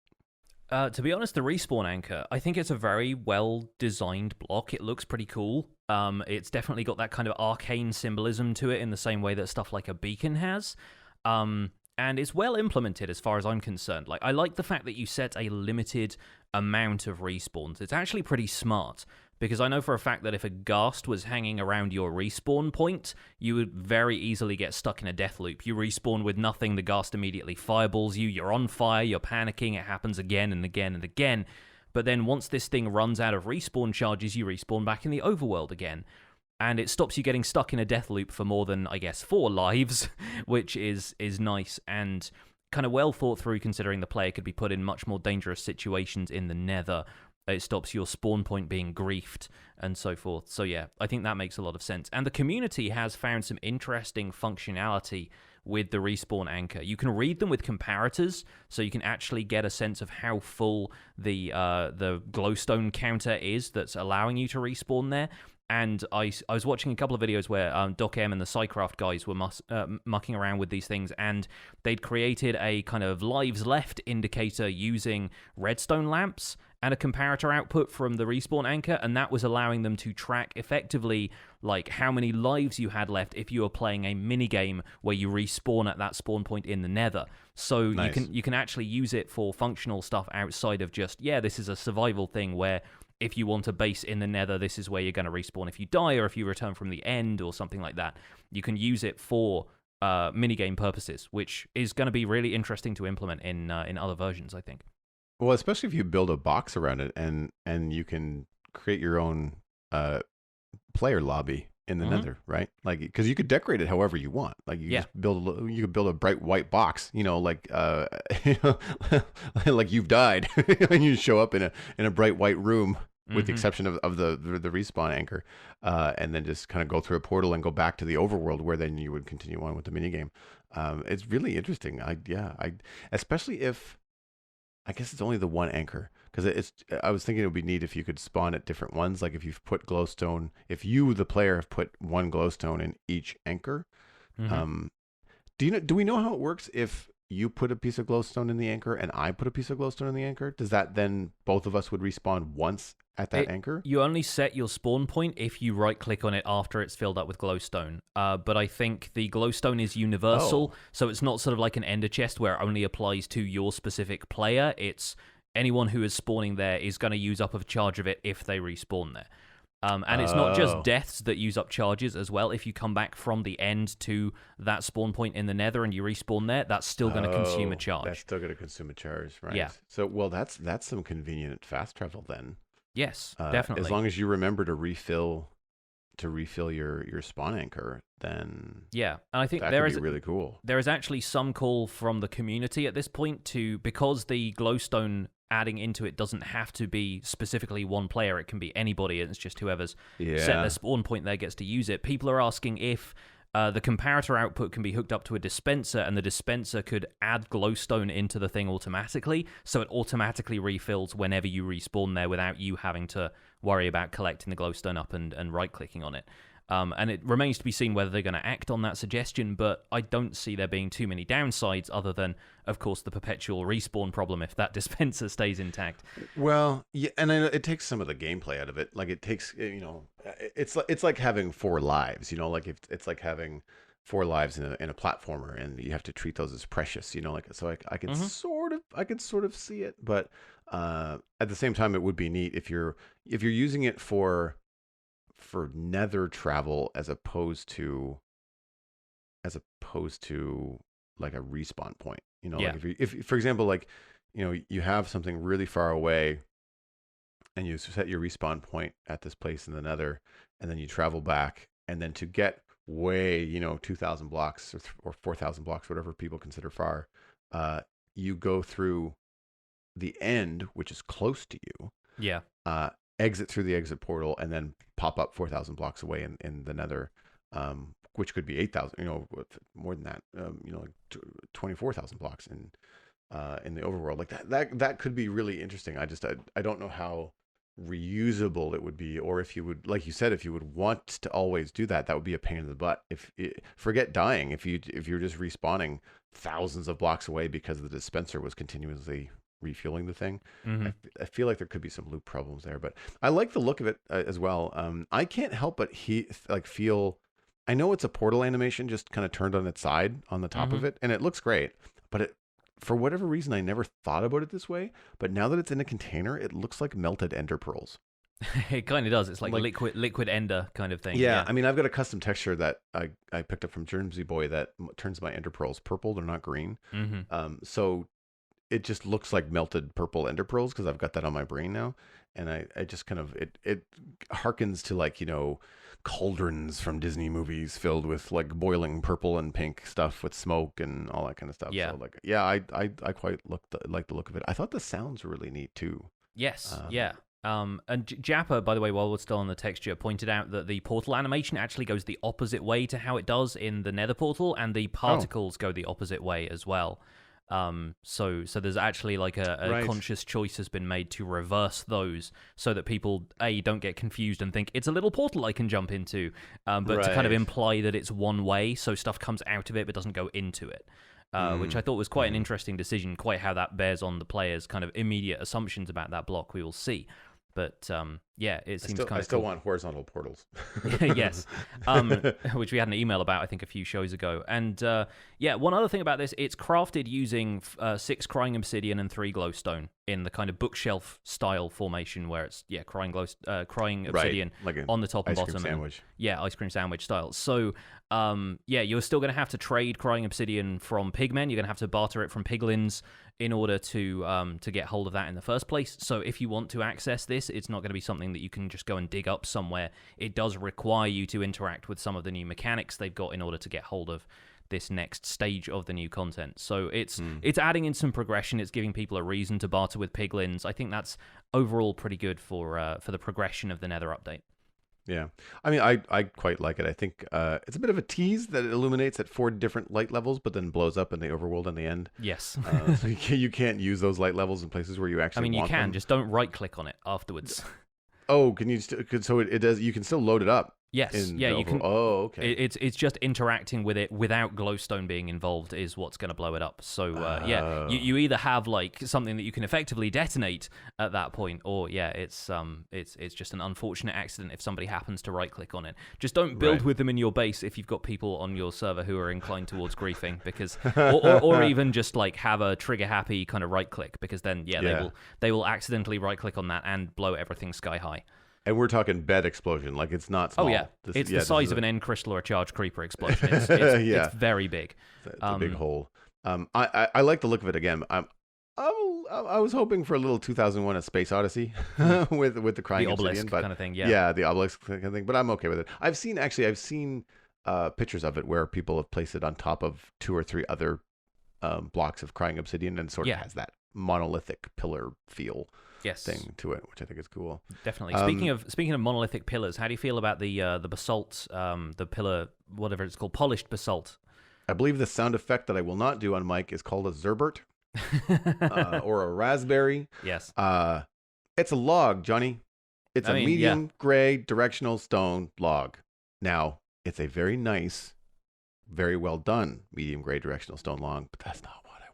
To be honest, the respawn anchor, I think it's a very well-designed block. It looks pretty cool. It's definitely got that kind of arcane symbolism to it in the same way that stuff like a beacon has. And it's well implemented as far as I'm concerned. Like, I like the fact that you set a limited amount of respawns. It's actually pretty smart, because I know for a fact that if a ghast was hanging around your respawn point, you would very easily get stuck in a death loop. You respawn with nothing, the ghast immediately fireballs you, you're on fire, you're panicking, it happens again and again and again. But then once this thing runs out of respawn charges, you respawn back in the overworld again. And it stops you getting stuck in a death loop for more than, I guess, 4 lives, which is nice and kind of well thought through, considering the player could be put in much more dangerous situations in the Nether. It stops your spawn point being griefed and so forth. So yeah, I think that makes a lot of sense. And the community has found some interesting functionality with the respawn anchor. You can read them with comparators, so you can actually get a sense of how full the glowstone counter is that's allowing you to respawn there. And I was watching a couple of videos where Doc M and the Psycraft guys were mucking around with these things, and they'd created a kind of lives left indicator using redstone lamps and a comparator output from the respawn anchor, and that was allowing them to track effectively like how many lives you had left if you were playing a minigame where you respawn at that spawn point in the Nether. So nice. you can actually use it for functional stuff outside of just, this is a survival thing where if you want a base in the Nether, this is where you're going to respawn if you die or if you return from the end or something like that. You can use it for minigame purposes, which is going to be really interesting to implement in other versions, I think. Well, especially if you build a box around it and you can create your own player lobby in the Nether, right? Like, because you could decorate it however you want. Like, you just you could build a bright white box, like like you've died, and you show up in a bright white room. With the exception of the respawn anchor, and then just kind of go through a portal and go back to the overworld where then you would continue on with the minigame. It's really interesting. Especially if, I guess it's only the one anchor, because I was thinking it would be neat if you could spawn at different ones. Like if you've put glowstone, if you, the player, have put one glowstone in each anchor. Do we know how it works if you put a piece of glowstone in the anchor and I put a piece of glowstone in the anchor? Does that then both of us would respawn once at that anchor? You only set your spawn point if you right-click on it after it's filled up with glowstone. But I think the glowstone is universal, so it's not sort of like an ender chest where it only applies to your specific player. It's anyone who is spawning there is going to use up a charge of it if they respawn there. And it's not just deaths that use up charges as well. If you come back from the end to that spawn point in the Nether and you respawn there, that's still going to consume a charge. That's still going to consume a charge, right? Yeah. So, that's some convenient fast travel then. Yes, definitely. As long as you remember to refill your spawn anchor, then and I think that could be really cool. There is actually some call from the community at this point because the glowstone adding into it doesn't have to be specifically one player. It can be anybody, and it's just whoever's set their spawn point there gets to use it. People are asking if the comparator output can be hooked up to a dispenser, and the dispenser could add glowstone into the thing automatically, so it automatically refills whenever you respawn there without you having to worry about collecting the glowstone up and right-clicking on it. And it remains to be seen whether they're going to act on that suggestion, but I don't see there being too many downsides other than, of course, the perpetual respawn problem if that dispenser stays intact. Well, yeah, and it takes some of the gameplay out of it. Like it takes, it's like having 4 lives, like if it's like having 4 lives in a platformer, and you have to treat those as precious, so I can sort of see it, but at the same time, it would be neat if you're using it for Nether travel as opposed to like a respawn point. Like if for example, like you have something really far away and you set your respawn point at this place in the Nether, and then you travel back, and then to get way 2,000 blocks or 4,000 blocks, whatever people consider far, you go through the end, which is close to you, exit through the exit portal, and then pop up 4,000 blocks away in the Nether, which could be 8,000, more than that, like 24,000 blocks in the overworld. Like that could be really interesting. I don't know how reusable it would be, or if you would, like you said, if you would want to always do that would be a pain in the butt. Forget dying, if you're just respawning thousands of blocks away because the dispenser was continuously refueling the thing. I feel like there could be some loop problems there, but I like the look of it as well. I can't help but feel, I know it's a portal animation just kind of turned on its side on the top of it, and it looks great, but for whatever reason I never thought about it this way, but now that it's in a container, it looks like melted ender pearls. It kind of does. It's like liquid ender kind of thing. Yeah, I mean, I've got a custom texture that I picked up from Jersey Boy that turns my ender pearls purple. They're not green. So it just looks like melted purple ender pearls because I've got that on my brain now, and I just kind of it harkens to like cauldrons from Disney movies filled with like boiling purple and pink stuff with smoke and all that kind of stuff. Yeah. So like I quite like the look of it. I thought the sounds were really neat too. Yes. Yeah. And Jappa, by the way, while we're still on the texture, pointed out that the portal animation actually goes the opposite way to how it does in the Nether portal, and the particles go the opposite way as well. So there's actually like a conscious choice has been made to reverse those so that people don't get confused and think it's a little portal I can jump into, but to kind of imply that it's one way, so stuff comes out of it but doesn't go into it. Which I thought was quite an interesting decision, quite how that bears on the player's kind of immediate assumptions about that block we will see. But yeah, it seems kind of. I still want horizontal portals. Yes, which we had an email about I think a few shows ago. And yeah, one other thing about this, it's crafted using 6 crying obsidian and 3 glowstone in the kind of bookshelf style formation where it's crying obsidian like on the top and bottom. Sandwich. Ice cream sandwich style. So yeah, you're still going to have to trade crying obsidian from pigmen. You're going to have to barter it from piglins in order to get hold of that in the first place. So if you want to access this, it's not going to be something that you can just go and dig up somewhere. It does require you to interact with some of the new mechanics they've got in order to get hold of this next stage of the new content. So it's adding in some progression. It's giving people a reason to barter with piglins. I think that's overall pretty good for the progression of the Nether update. Yeah. I mean, I quite like it. I think it's a bit of a tease that it illuminates at 4 different light levels, but then blows up in the overworld in the end. Yes. So you can't use those light levels in places where you actually want them. I mean, you can. Just don't right-click on it afterwards. Oh, can you? So it does. You can still load it up. Yes, yeah, you can. Oh, okay. It's just interacting with it without glowstone being involved is what's going to blow it up. So yeah, you either have like something that you can effectively detonate at that point, or yeah, it's just an unfortunate accident if somebody happens to right click on it. Just don't build with them in your base if you've got people on your server who are inclined towards griefing, because or even just like have a trigger happy kind of right click, because then they will accidentally right click on that and blow everything sky high. And we're talking bed explosion, like it's not small. Oh yeah, it's the size of an end crystal or a charged creeper explosion. It's very big. It's a big hole. I like the look of it again. I was hoping for a little 2001: A Space Odyssey with the crying obelisk obsidian, kind of thing. Yeah, the obelisk kind of thing. But I'm okay with it. I've seen pictures of it where people have placed it on top of 2 or 3 other blocks of crying obsidian, and sort of has that monolithic pillar feel. Thing to it, which I think is cool. Definitely. Speaking of monolithic pillars, how do you feel about the basalt, the pillar, whatever it's called, polished basalt? I believe the sound effect that I will not do on mic is called a zerbert, or a raspberry. Yes. It's a log, Johnny. It's a medium gray directional stone log. Now, it's a very nice, very well done medium gray directional stone log, but that's not what I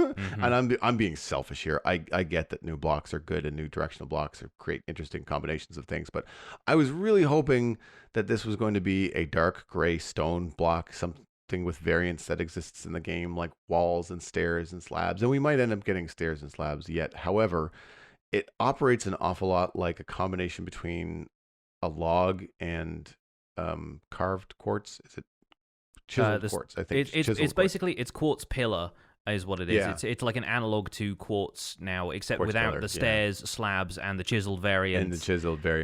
wanted. And I'm being selfish here. I get that new blocks are good and new directional blocks create interesting combinations of things, but I was really hoping that this was going to be a dark gray stone block, something with variance that exists in the game, like walls and stairs and slabs. And we might end up getting stairs and slabs yet. However, it operates an awful lot like a combination between a log and carved quartz. Is it chiseled quartz? I think it's basically it's quartz pillar. Is what it is. Yeah. It's like an analog to quartz now, except quartz without pillar, the stairs, slabs, and the chiseled variants.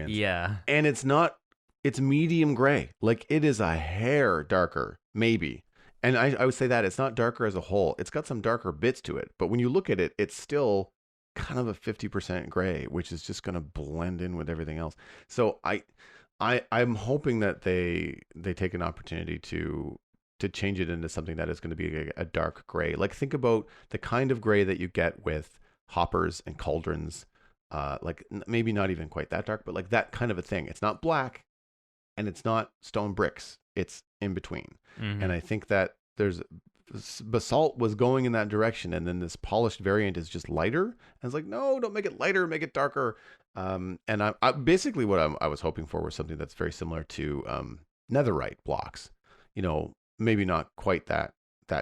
Yeah. And it's medium gray. Like, it is a hair darker, maybe. And I would say that it's not darker as a whole. It's got some darker bits to it. But when you look at it, it's still kind of a 50% gray, which is just going to blend in with everything else. So I'm hoping that they take an opportunity to change it into something that is going to be a dark gray. Like, think about the kind of gray that you get with hoppers and cauldrons. Like, maybe not even quite that dark, but like that kind of a thing. It's not black and it's not stone bricks. It's in between. And I think that basalt was going in that direction, and then this polished variant is just lighter. And it's like, no, don't make it lighter, make it darker. And I basically what I was hoping for was something that's very similar to netherite blocks. Maybe not quite that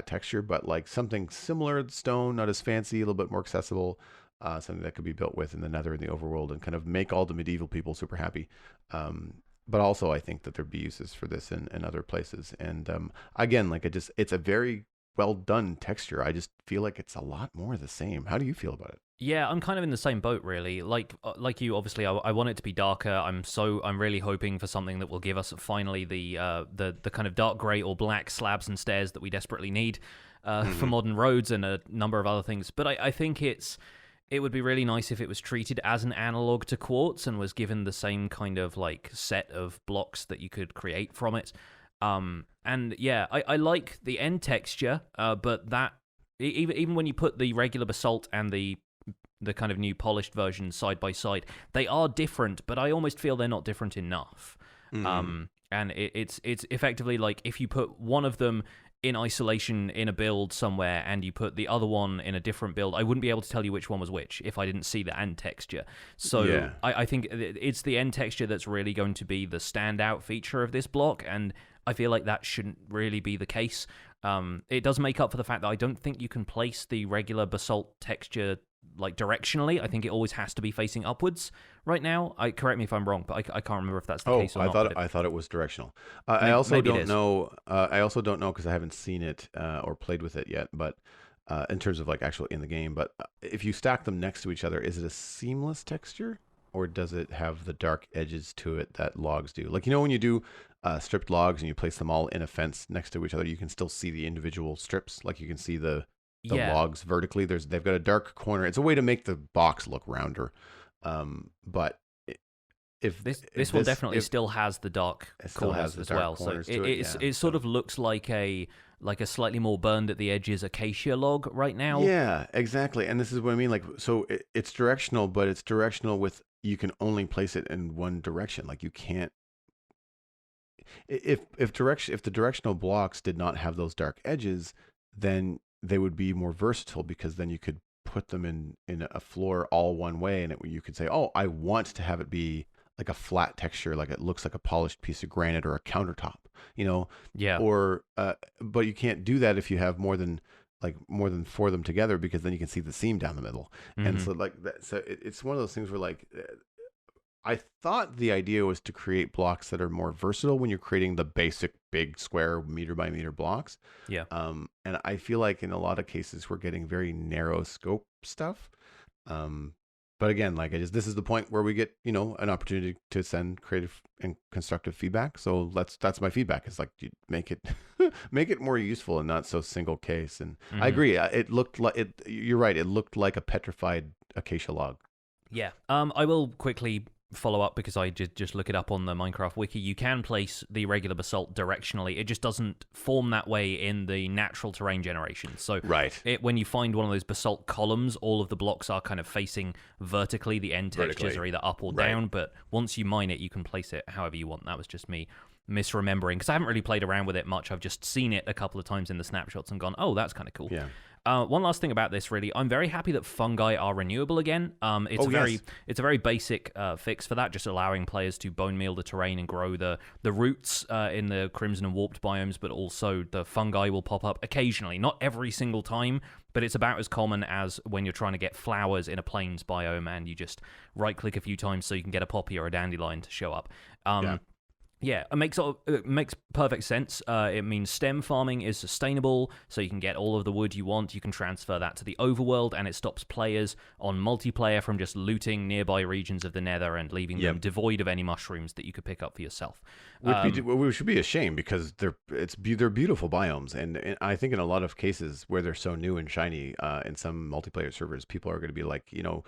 texture, but like something similar to stone, not as fancy, a little bit more accessible. something that could be built with in the Nether and the Overworld, and kind of make all the medieval people super happy. But also, I think that there'd be uses for this in other places. And again, like it's a very well done texture. I just feel like it's a lot more the same. How do you feel about it? Yeah, I'm kind of in the same boat, really. Like you, obviously, I want it to be darker. I'm really hoping for something that will give us finally the kind of dark gray or black slabs and stairs that we desperately need for modern roads and a number of other things. But I think it would be really nice if it was treated as an analog to Quartz and was given the same kind of like set of blocks that you could create from it. And yeah, I like the end texture, but that even when you put the regular basalt and the kind of new polished version side by side, they are different, but I almost feel they're not different enough. And it's effectively like if you put one of them in isolation in a build somewhere and you put the other one in a different build, I wouldn't be able to tell you which one was which if I didn't see the end texture. So yeah. I think it's the end texture that's really going to be the standout feature of this block, and I feel like that shouldn't really be the case. It does make up for the fact that I don't think you can place the regular basalt texture like directionally. I think it always has to be facing upwards right now. Correct me if I'm wrong, but I can't remember if that's the case or not. I thought it was directional. I also don't know. I also don't know because I haven't seen it or played with it yet. But in terms of like actual in the game, but if you stack them next to each other, is it a seamless texture or does it have the dark edges to it that logs do? Like, you know, when you do stripped logs and you place them all in a fence next to each other, you can still see the individual strips. Like you can see the logs vertically. They've got a dark corner. It's a way to make the box look rounder. But if this one definitely still has the dark corners as well, so it sort of looks like a slightly more burned at the edges acacia log right now. Yeah, exactly. And this is what I mean. Like, so it's directional, but it's directional with you can only place it in one direction. Like you can't. If the directional blocks did not have those dark edges, then they would be more versatile because then you could put them in a floor all one way, and you could say, oh, I want to have it be like a flat texture, like it looks like a polished piece of granite or a countertop, you know? Yeah. Or, but you can't do that if you have more than four of them together, because then you can see the seam down the middle. And so like that, so it's one of those things where like, I thought the idea was to create blocks that are more versatile when you're creating the basic big square meter by meter blocks. Yeah. And I feel like in a lot of cases we're getting very narrow scope stuff. But again, like this is the point where we get, you know, an opportunity to send creative and constructive feedback. So that's my feedback. Is like you make it make it more useful and not so single case. And I agree. It looked like it. You're right. It looked like a petrified acacia log. Yeah. I will quickly follow up because I just look it up on the Minecraft wiki. You can place the regular basalt directionally. It just doesn't form that way in the natural terrain generation. So when you find one of those basalt columns, all of the blocks are kind of facing vertically. The end textures are either up or down, but once you mine it, you can place it however you want. That was just me misremembering because I haven't really played around with it much. I've just seen it a couple of times in the snapshots and gone, oh, that's kind of cool. Yeah. One last thing about this, really, I'm very happy that fungi are renewable again. It's a very basic fix for that, just allowing players to bone meal the terrain and grow the roots in the crimson and warped biomes, but also the fungi will pop up occasionally, not every single time, but it's about as common as when you're trying to get flowers in a plains biome and you just right-click a few times so you can get a poppy or a dandelion to show up. Yeah, it makes perfect sense. It means stem farming is sustainable, so you can get all of the wood you want. You can transfer that to the overworld, and it stops players on multiplayer from just looting nearby regions of the Nether and leaving them devoid of any mushrooms that you could pick up for yourself. Which should be a shame because they're beautiful biomes, and I think in a lot of cases where they're so new and shiny, in some multiplayer servers, people are going to be like, you know,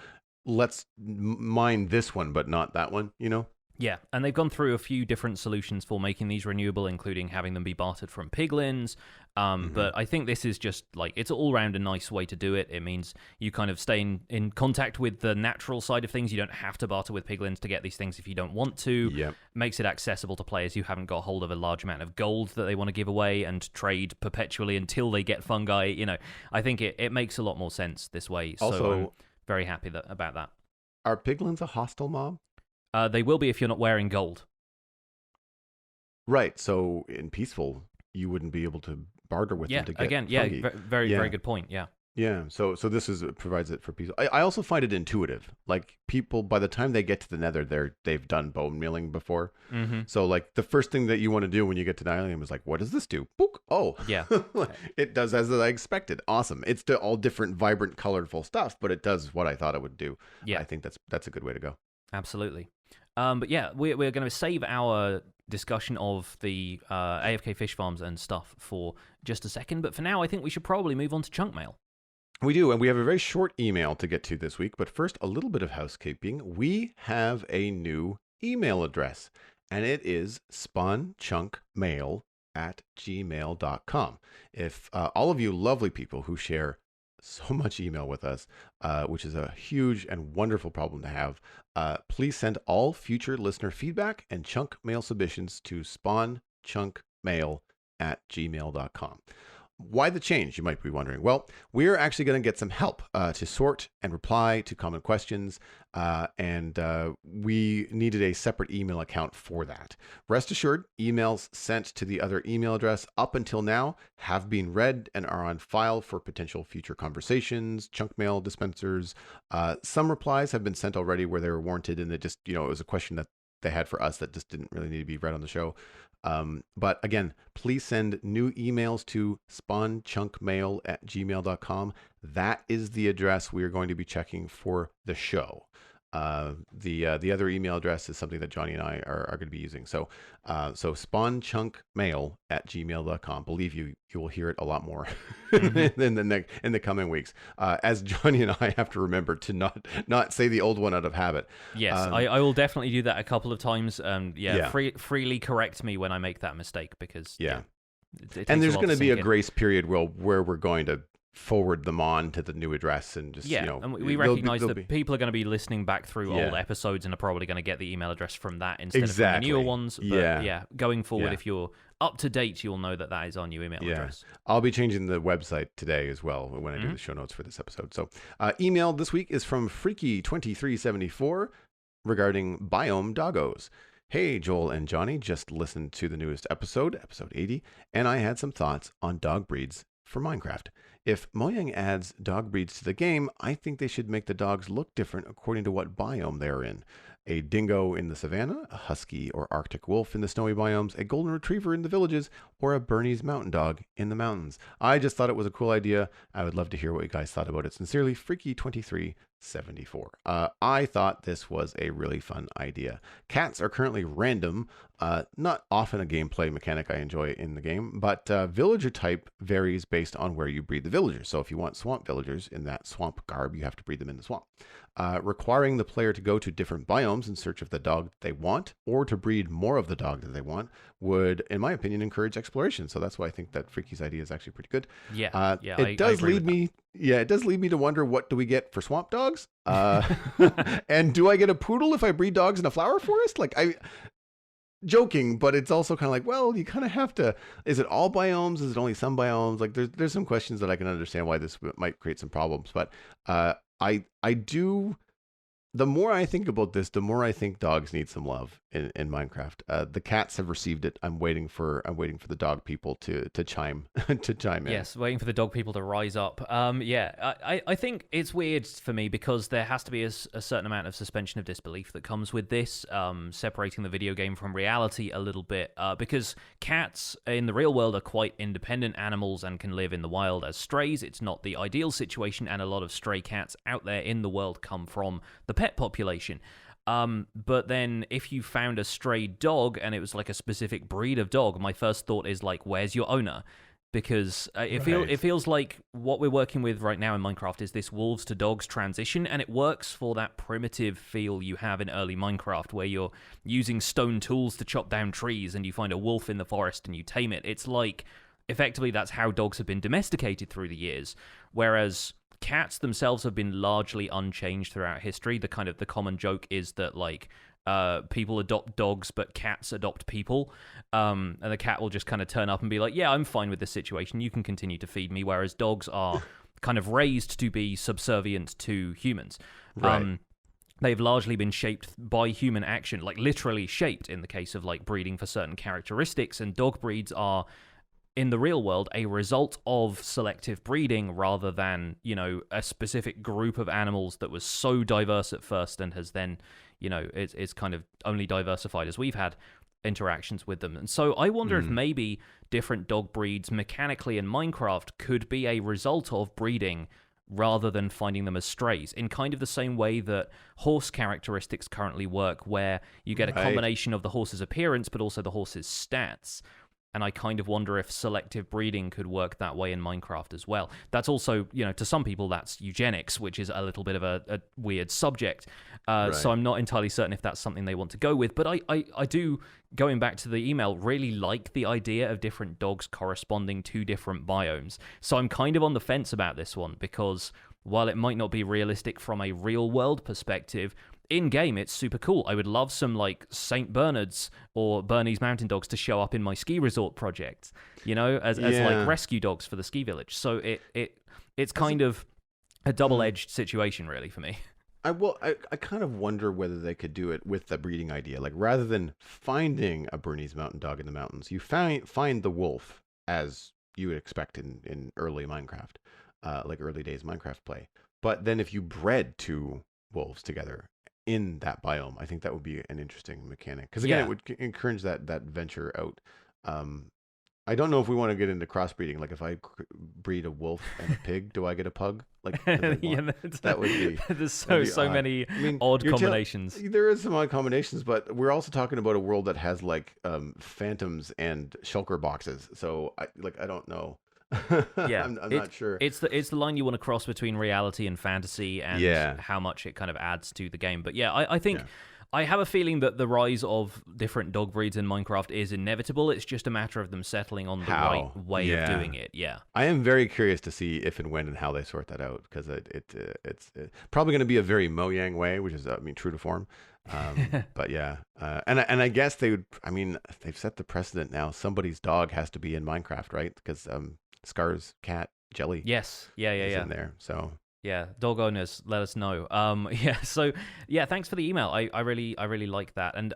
let's mine this one, but not that one, you know. Yeah, and they've gone through a few different solutions for making these renewable, including having them be bartered from piglins. But I think this is just like, it's all around a nice way to do it. It means you kind of stay in contact with the natural side of things. You don't have to barter with piglins to get these things if you don't want to. Yep. Makes it accessible to players who haven't got hold of a large amount of gold that they want to give away and trade perpetually until they get fungi. You know, I think it makes a lot more sense this way. Also, so I'm very happy about that. Are piglins a hostile mob? They will be if you're not wearing gold. Right. So in peaceful, you wouldn't be able to barter with them to get fungi. Very good point. Yeah. Yeah, so this is provides it for people. I also find it intuitive. Like people, by the time they get to the Nether, they've done bone mealing before. Mm-hmm. So like the first thing that you want to do when you get to Nylium is like, what does this do? Book. Oh, Yeah, it does as I expected. Awesome. It's all different, vibrant, colorful stuff, but it does what I thought it would do. Yeah, I think that's a good way to go. Absolutely. But yeah, we're going to save our discussion of the AFK fish farms and stuff for just a second. But for now, I think we should probably move on to chunk mail. We do, and we have a very short email to get to this week. But first, a little bit of housekeeping. We have a new email address, and it is spawnchunkmail@gmail.com. If all of you lovely people who share so much email with us, which is a huge and wonderful problem to have, please send all future listener feedback and chunk mail submissions to spawnchunkmail@gmail.com. Why the change, you might be wondering? Well, we're actually going to get some help to sort and reply to common questions, and we needed a separate email account for that. Rest assured, emails sent to the other email address up until now have been read and are on file for potential future conversations, chunk mail dispensers. Some replies have been sent already where they were warranted, and it just, it was a question that they had for us that just didn't really need to be read on the show. But again, please send new emails to spawnchunkmail@gmail.com. That is the address we are going to be checking for the show. The other email address is something that Johnny and I are going to be using. So spawnchunkmail@gmail.com. Believe you will hear it a lot more in the coming weeks. As Johnny and I have to remember to not say the old one out of habit. Yes, I will definitely do that a couple of times. Freely correct me when I make that mistake, because it and there's going to be a grace period where we're going to forward them on to the new address and just and we recognize that people are going to be listening back through old episodes and are probably going to get the email address from that instead of from the newer ones. But going forward, if you're up to date, you'll know that is our new email address. I'll be changing the website today as well when I do the show notes for this episode. So email this week is from Freaky2374 regarding biome doggos. Hey, Joel and Johnny, just listened to the newest episode 80, and I had some thoughts on dog breeds for Minecraft. If Mojang adds dog breeds to the game, I think they should make the dogs look different according to what biome they're in. A dingo in the savannah, a husky or Arctic wolf in the snowy biomes, a golden retriever in the villages, or a Bernese mountain dog in the mountains. I just thought it was a cool idea. I would love to hear what you guys thought about it. Sincerely, Freaky2374. I thought this was a really fun idea. Cats are currently random, not often a gameplay mechanic I enjoy in the game, but villager type varies based on where you breed the villagers. So if you want swamp villagers in that swamp garb, you have to breed them in the swamp. Requiring the player to go to different biomes in search of the dog they want, or to breed more of the dog that they want, would, in my opinion, encourage exploration. So that's why I think that Freaky's idea is actually pretty good. It does lead me to wonder, what do we get for swamp dogs? And do I get a poodle if I breed dogs in a flower forest? Joking, but it's also kind of like, well, you kind of have to. Is it all biomes? Is it only some biomes? Like, there's some questions that I can understand why this might create some problems, but I do. The more I think about this, the more I think dogs need some love in Minecraft. The cats have received it. I'm waiting for the dog people to chime in. Yes, waiting for the dog people to rise up. I think it's weird for me because there has to be a certain amount of suspension of disbelief that comes with this, separating the video game from reality a little bit. Because cats in the real world are quite independent animals and can live in the wild as strays. It's not the ideal situation, and a lot of stray cats out there in the world come from the pet population. But then if you found a stray dog and it was like a specific breed of dog, my first thought is like, where's your owner? Because it feels like what we're working with right now in Minecraft is this wolves to dogs transition, and it works for that primitive feel you have in early Minecraft where you're using stone tools to chop down trees and you find a wolf in the forest and you tame it. It's like, effectively, that's how dogs have been domesticated through the years, whereas cats themselves have been largely unchanged throughout history. The common joke is that people adopt dogs, but cats adopt people. And the cat will just kind of turn up and be like, yeah, I'm fine with this situation. You can continue to feed me. Whereas dogs are kind of raised to be subservient to humans. Right. They've largely been shaped by human action, like literally shaped in the case of like breeding for certain characteristics. And dog breeds are in the real world a result of selective breeding rather than, a specific group of animals that was so diverse at first and has then, it's kind of only diversified as we've had interactions with them. And so I wonder if maybe different dog breeds mechanically in Minecraft could be a result of breeding rather than finding them as strays, in kind of the same way that horse characteristics currently work, where you get a combination of the horse's appearance but also the horse's stats. And I kind of wonder if selective breeding could work that way in Minecraft as well. That's also, to some people, that's eugenics, which is a little bit of a weird subject. So I'm not entirely certain if that's something they want to go with. But I do, going back to the email, really like the idea of different dogs corresponding to different biomes. So I'm kind of on the fence about this one, because while it might not be realistic from a real-world perspective, in-game, it's super cool. I would love some, St. Bernards or Bernese Mountain Dogs to show up in my ski resort project, as rescue dogs for the ski village. So it's kind of a double-edged situation, really, for me. I kind of wonder whether they could do it with the breeding idea. Like, rather than finding a Bernese Mountain Dog in the mountains, you find the wolf, as you would expect in early Minecraft, early days Minecraft play. But then if you bred two wolves together in that biome, I think that would be an interesting mechanic, because again, it would encourage that venture out. I don't know if we want to get into crossbreeding. Like, if I breed a wolf and a pig, do I get a pug? That would be. There's so many odd combinations. There is some odd combinations, but we're also talking about a world that has phantoms and shulker boxes. So I don't know. I'm not sure. It's the line you want to cross between reality and fantasy, and how much it kind of adds to the game. But I think I have a feeling that the rise of different dog breeds in Minecraft is inevitable. It's just a matter of them settling on the right way of doing it. Yeah, I am very curious to see if and when and how they sort that out, because it's probably going to be a very Mojang way, which is true to form. But and I guess they would. They've set the precedent now. Somebody's dog has to be in Minecraft, right? Because Scar's cat Jelly. Yes. Yeah. In there. So. Yeah, dog owners, let us know. So thanks for the email. I really like that. And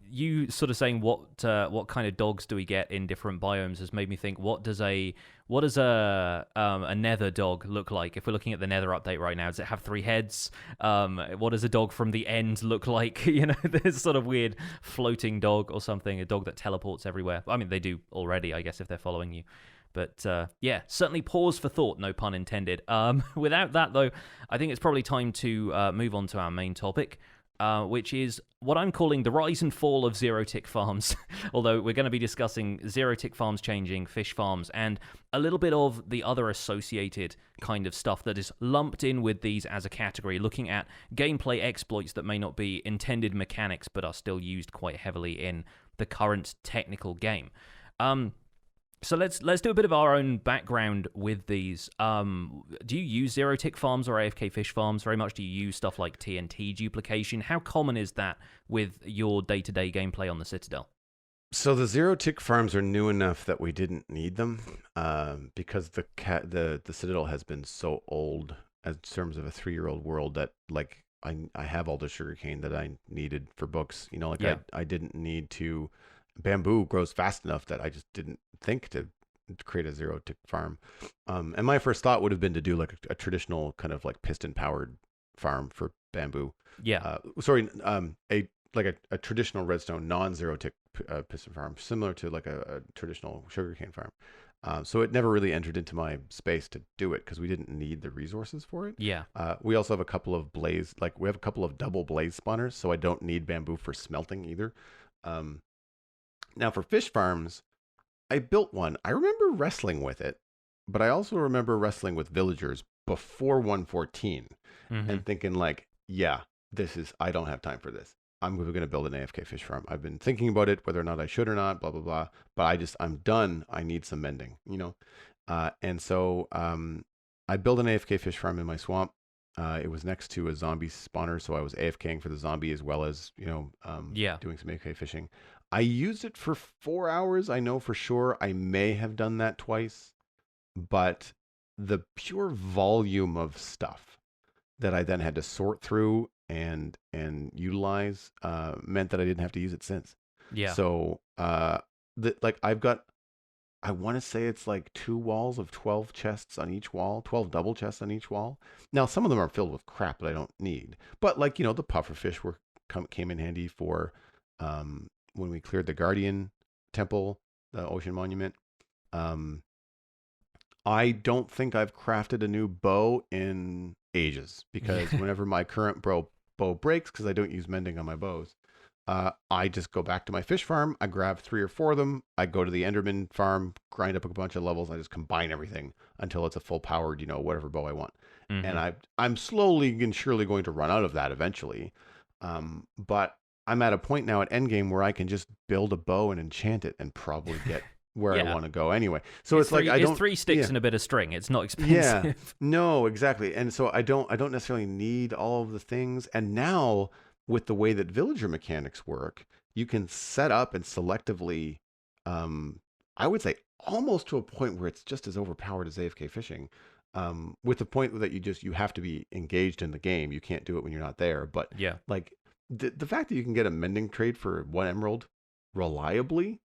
you sort of saying what kind of dogs do we get in different biomes has made me think, what does a nether dog look like? If we're looking at the nether update right now, does it have 3 heads? What does a dog from the end look like? This sort of weird floating dog or something, a dog that teleports everywhere. They do already, I guess, if they're following you. But certainly pause for thought, no pun intended. Without that, though, I think it's probably time to move on to our main topic, which is what I'm calling the rise and fall of zero-tick farms. Although we're going to be discussing zero-tick farms changing, fish farms, and a little bit of the other associated kind of stuff that is lumped in with these as a category, looking at gameplay exploits that may not be intended mechanics but are still used quite heavily in the current technical game. So let's do a bit of our own background with these. Do you use zero-tick farms or AFK fish farms very much? Do you use stuff like TNT duplication? How common is that with your day-to-day gameplay on the Citadel? So the zero-tick farms are new enough that we didn't need them, because the Citadel has been so old in terms of a 3-year-old world that I have all the sugarcane that I needed for books. I didn't need to. Bamboo grows fast enough that I just didn't think to create a zero-tick farm. And my first thought would have been to do a traditional kind of piston-powered farm for bamboo. Yeah. A traditional redstone non-zero-tick piston farm, similar to a traditional sugarcane farm. So it never really entered into my space to do it because we didn't need the resources for it. Yeah. We also have a couple of we have a couple of double blaze spawners, so I don't need bamboo for smelting either. Now, for fish farms, I built one. I remember wrestling with it, but I also remember wrestling with villagers before 1.14 and thinking I don't have time for this. I'm going to build an AFK fish farm. I've been thinking about it, whether or not I should or not, blah, blah, blah. But I'm done. I need some mending, And so I built an AFK fish farm in my swamp. It was next to a zombie spawner, so I was AFKing for the zombie as well as, doing some AFK fishing. I used it for 4 hours. I know for sure I may have done that twice, but the pure volume of stuff that I then had to sort through and utilize meant that I didn't have to use it since. Yeah. So I've got I want to say it's like 2 walls of 12 chests on each wall, 12 double chests on each wall. Now, some of them are filled with crap that I don't need. But like, the pufferfish came in handy for when we cleared the Guardian Temple, the Ocean Monument. I don't think I've crafted a new bow in ages because whenever my current bow breaks, because I don't use mending on my bows, I just go back to my fish farm. I grab 3 or 4 of them. I go to the Enderman farm, grind up a bunch of levels. I just combine everything until it's a full powered, whatever bow I want. Mm-hmm. And I'm slowly and surely going to run out of that eventually. But I'm at a point now at endgame where I can just build a bow and enchant it and probably get where I want to go anyway. So it's like it's 3 sticks and a bit of string. It's not expensive. Yeah, no, exactly. And so I don't necessarily need all of the things. And now with the way that villager mechanics work, you can set up and selectively, I would say almost to a point where it's just as overpowered as AFK fishing. With the point that you have to be engaged in the game. You can't do it when you're not there. But yeah, like the fact that you can get a mending trade for 1 emerald reliably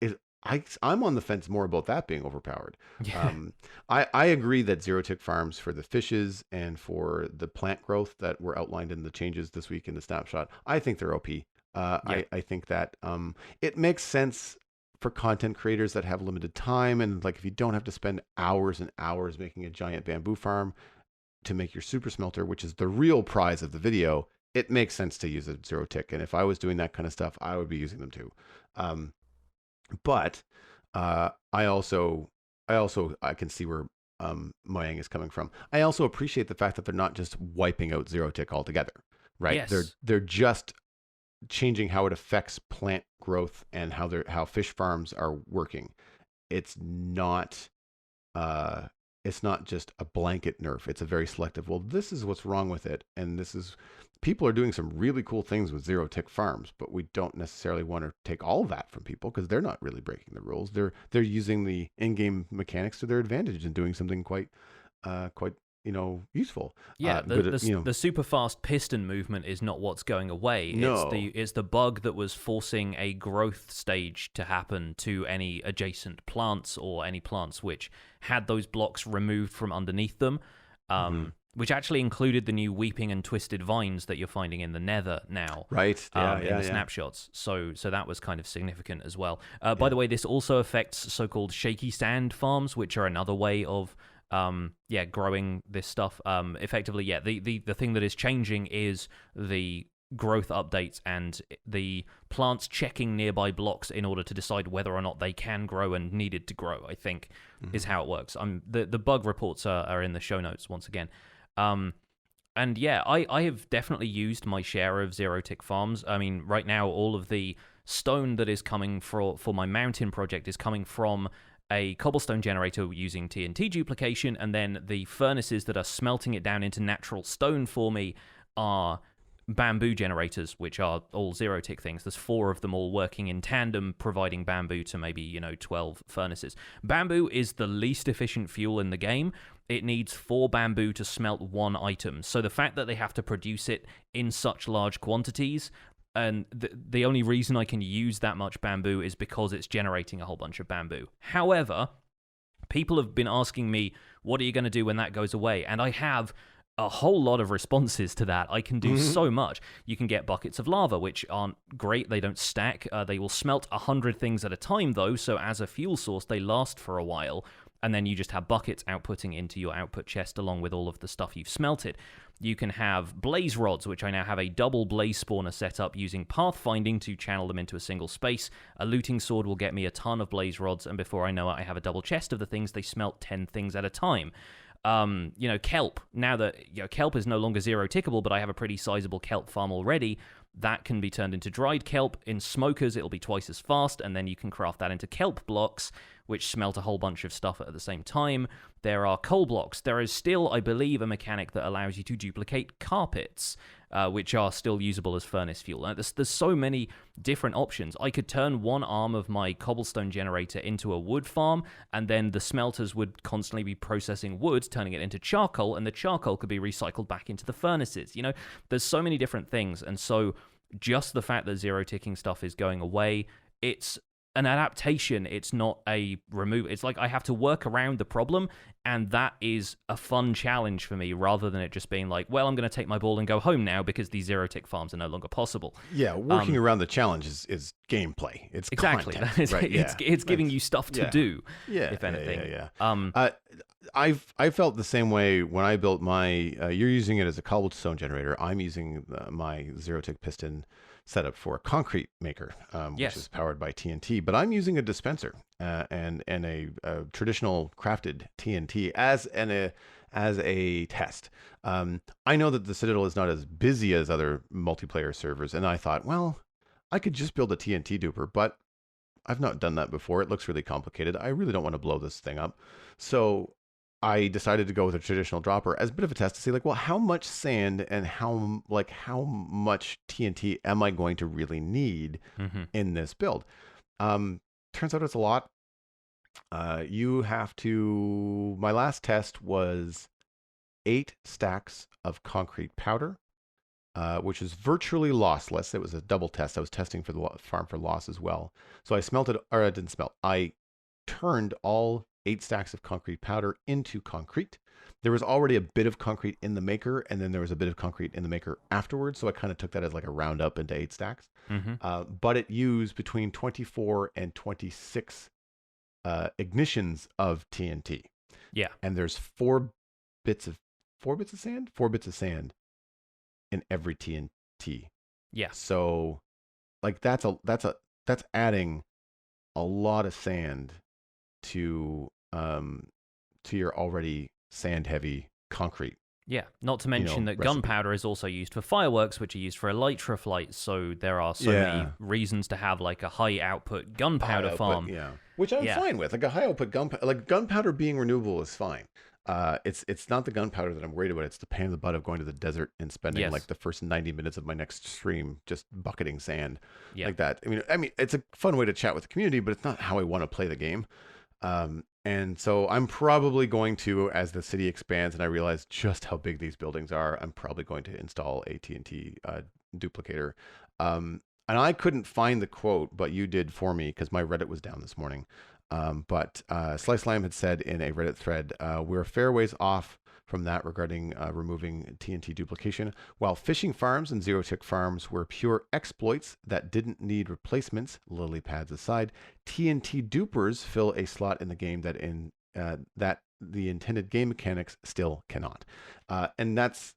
is, I'm on the fence more about that being overpowered. Yeah. I agree that zero tick farms for the fishes and for the plant growth that were outlined in the changes this week in the snapshot, I think they're OP. I think that it makes sense for content creators that have limited time, and like if you don't have to spend hours and hours making a giant bamboo farm to make your super smelter, which is the real prize of the video, it makes sense to use a zero tick. And if I was doing that kind of stuff, I would be using them too. But I also I can see where Mojang is coming from. I also appreciate the fact that they're not just wiping out zero tick altogether, right? Yes. They're just changing how it affects plant growth and how fish farms are working. It's not just a blanket nerf. It's a very selective. Well, this is what's wrong with it, and people are doing some really cool things with zero tick farms, but we don't necessarily want to take all of that from people because they're not really breaking the rules. They're using the in-game mechanics to their advantage and doing something quite useful. Yeah, the super fast piston movement is not what's going away. No. It's the bug that was forcing a growth stage to happen to any adjacent plants or any plants which had those blocks removed from underneath them. Which actually included the new weeping and twisted vines that you're finding in the Nether now, right? In the snapshots. So that was kind of significant as well. By the way, this also affects so-called shaky sand farms, which are another way of growing this stuff. Effectively, the thing that is changing is the growth updates and the plants checking nearby blocks in order to decide whether or not they can grow and needed to grow, I think, is how it works. The bug reports are in the show notes once again. And yeah, I have definitely used my share of zero tick farms. I mean, right now, all of the stone that is coming for my mountain project is coming from a cobblestone generator using TNT duplication, and then the furnaces that are smelting it down into natural stone for me are bamboo generators, which are all zero tick things. There's 4 of them all working in tandem, providing bamboo to maybe 12 furnaces. Bamboo is the least efficient fuel in the game. It needs 4 bamboo to smelt 1 item. So the fact that they have to produce it in such large quantities, and the only reason I can use that much bamboo is because it's generating a whole bunch of bamboo. However, people have been asking me, what are you going to do when that goes away? And I have a whole lot of responses to that. I can do so much. You can get buckets of lava, which aren't great. They don't stack. They will smelt 100 things at a time, though, so as a fuel source, they last for a while. And then you just have buckets outputting into your output chest along with all of the stuff you've smelted. You can have blaze rods, which I now have a double blaze spawner set up using pathfinding to channel them into a single space. A looting sword will get me a ton of blaze rods, and before I know it, I have a double chest of the things. They smelt 10 things at a time. Kelp. Now that kelp is no longer zero tickable, but I have a pretty sizable kelp farm already. That can be turned into dried kelp. In smokers, it'll be twice as fast, and then you can craft that into kelp blocks, which smelt a whole bunch of stuff at the same time. There are coal blocks. There is still, I believe, a mechanic that allows you to duplicate carpets, which are still usable as furnace fuel. There's so many different options. I could turn one arm of my cobblestone generator into a wood farm, and then the smelters would constantly be processing wood, turning it into charcoal, and the charcoal could be recycled back into the furnaces. There's so many different things, and so just the fact that zero ticking stuff is going away, it's an adaptation. It's not a remove. It's like I have to work around the problem, and that is a fun challenge for me, rather than it just being like, well, I'm going to take my ball and go home now because these zero tick farms are no longer possible. Yeah, working around the challenge is gameplay. It's exactly content, right? It's giving you stuff to do. Yeah, if anything. Yeah. I felt the same way when I built my. You're using it as a cobblestone generator. I'm using my zero tick piston setup for a concrete maker, which is powered by TNT. But I'm using a dispenser and a traditional crafted TNT as a test. I know that the Citadel is not as busy as other multiplayer servers, and I thought, well, I could just build a TNT duper, but I've not done that before. It looks really complicated. I really don't want to blow this thing up. So I decided to go with a traditional dropper as a bit of a test to see, like, well, how much sand and how much TNT am I going to really need in this build? Turns out it's a lot. You have to. My last test was 8 stacks of concrete powder, which is virtually lossless. It was a double test. I was testing for the farm for loss as well. So I smelted, or I didn't smelt. I turned all 8 stacks of concrete powder into concrete. There was already a bit of concrete in the maker, and then there was a bit of concrete in the maker afterwards. So I kind of took that as like a round up into 8 stacks. But it used between 24 and 26 ignitions of TNT. Yeah. And there's 4 bits of sand in every TNT. Yeah. So like that's adding a lot of sand to your already sand heavy concrete. Yeah, not to mention that gunpowder is also used for fireworks, which are used for elytra flights. So there are so many reasons to have like a high output gunpowder farm. Yeah, which I'm fine with. Like a high output gunpowder being renewable is fine. It's not the gunpowder that I'm worried about. It's the pain in the butt of going to the desert and spending like the first 90 minutes of my next stream just bucketing sand like that. I mean, it's a fun way to chat with the community, but it's not how I want to play the game. And so I'm probably going to, as the city expands and I realize just how big these buildings are, I'm probably going to install a TNT duplicator. And I couldn't find the quote, but you did for me because my Reddit was down this morning. But Slice Lime had said in a Reddit thread, we're a fair ways off from that regarding removing TNT duplication, while fishing farms and zero tick farms were pure exploits that didn't need replacements, lily pads aside. TNT dupers fill a slot in the game that the intended game mechanics still cannot. And that's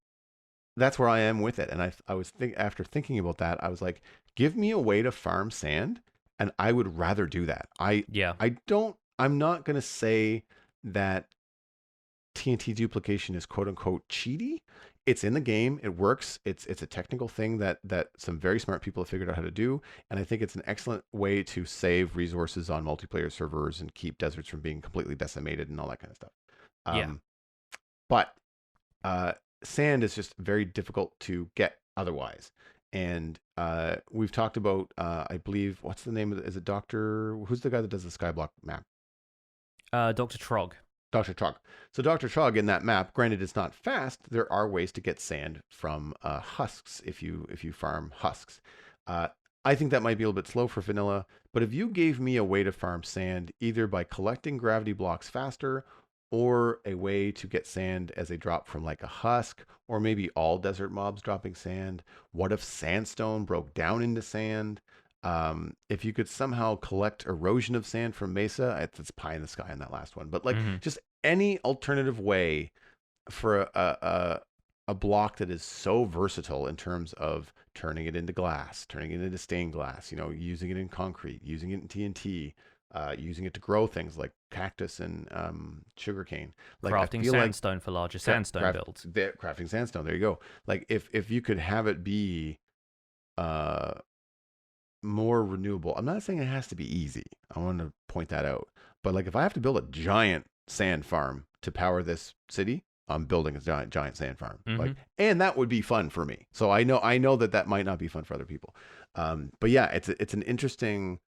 where I am with it. And I was after thinking about that, I was like, give me a way to farm sand, and I would rather do that. I'm not going to say that TNT duplication is quote unquote cheaty. It's in the game. It works. It's a technical thing that some very smart people have figured out how to do. And I think it's an excellent way to save resources on multiplayer servers and keep deserts from being completely decimated and all that kind of stuff. But sand is just very difficult to get otherwise. And we've talked about, I believe, what's the name of it? Is it who's the guy that does the Skyblock map? Dr. Trog. Dr. Trog. So Dr. Trog in that map, granted it's not fast, there are ways to get sand from husks if you farm husks. I think that might be a little bit slow for vanilla, but if you gave me a way to farm sand either by collecting gravity blocks faster or a way to get sand as a drop from like a husk, or maybe all desert mobs dropping sand, what if sandstone broke down into sand? If you could somehow collect erosion of sand from Mesa, it's pie in the sky on that last one. But like just any alternative way for a block that is so versatile in terms of turning it into glass, turning it into stained glass, using it in concrete, using it in TNT, using it to grow things like cactus and sugarcane. Like crafting sandstone for larger sandstone builds. Crafting sandstone. There you go. Like if you could have it be more renewable. I'm not saying it has to be easy. I want to point that out. But like if I have to build a giant sand farm to power this city, I'm building a giant sand farm. And that would be fun for me. So I know that might not be fun for other people. But yeah, it's an interesting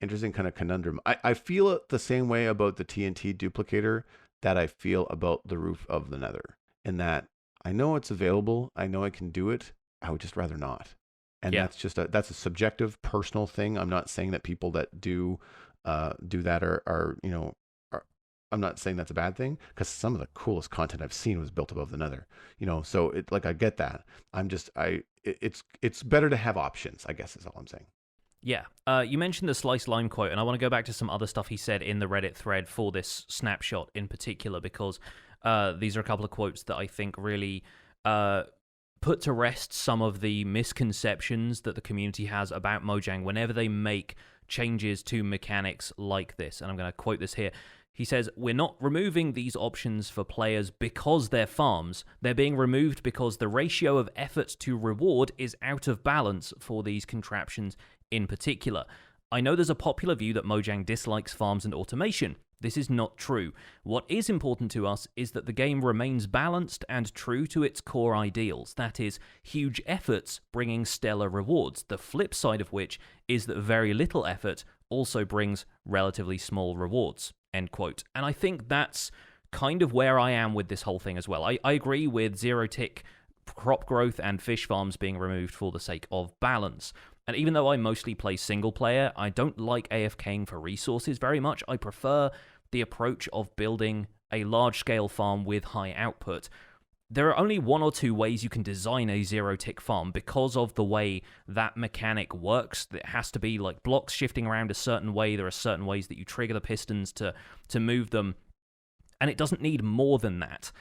kind of conundrum. I feel it the same way about the TNT duplicator that I feel about the Roof of the Nether, in that I know it's available. I know I can do it. I would just rather not. And that's a subjective, personal thing. I'm not saying that people that do that are I'm not saying that's a bad thing, because some of the coolest content I've seen was built above the nether. So I get that. It's better to have options, I guess, is all I'm saying. Yeah. You mentioned the Slice Lime quote, and I want to go back to some other stuff he said in the Reddit thread for this snapshot in particular, because these are a couple of quotes that I think really put to rest some of the misconceptions that the community has about Mojang whenever they make changes to mechanics like this. And I'm going to quote this here. He says, "We're not removing these options for players because they're farms. They're being removed because the ratio of effort to reward is out of balance for these contraptions in particular. I know there's a popular view that Mojang dislikes farms and automation. This is not true. What is important to us is that the game remains balanced and true to its core ideals. That is, huge efforts bringing stellar rewards, the flip side of which is that very little effort also brings relatively small rewards." End quote. And I think that's kind of where I am with this whole thing as well. I agree with zero-tick crop growth and fish farms being removed for the sake of balance. And even though I mostly play single player, I don't like AFKing for resources very much. I prefer the approach of building a large-scale farm with high output. There are only one or two ways you can design a zero-tick farm because of the way that mechanic works. It has to be like blocks shifting around a certain way. There are certain ways that you trigger the pistons to move them. And it doesn't need more than that.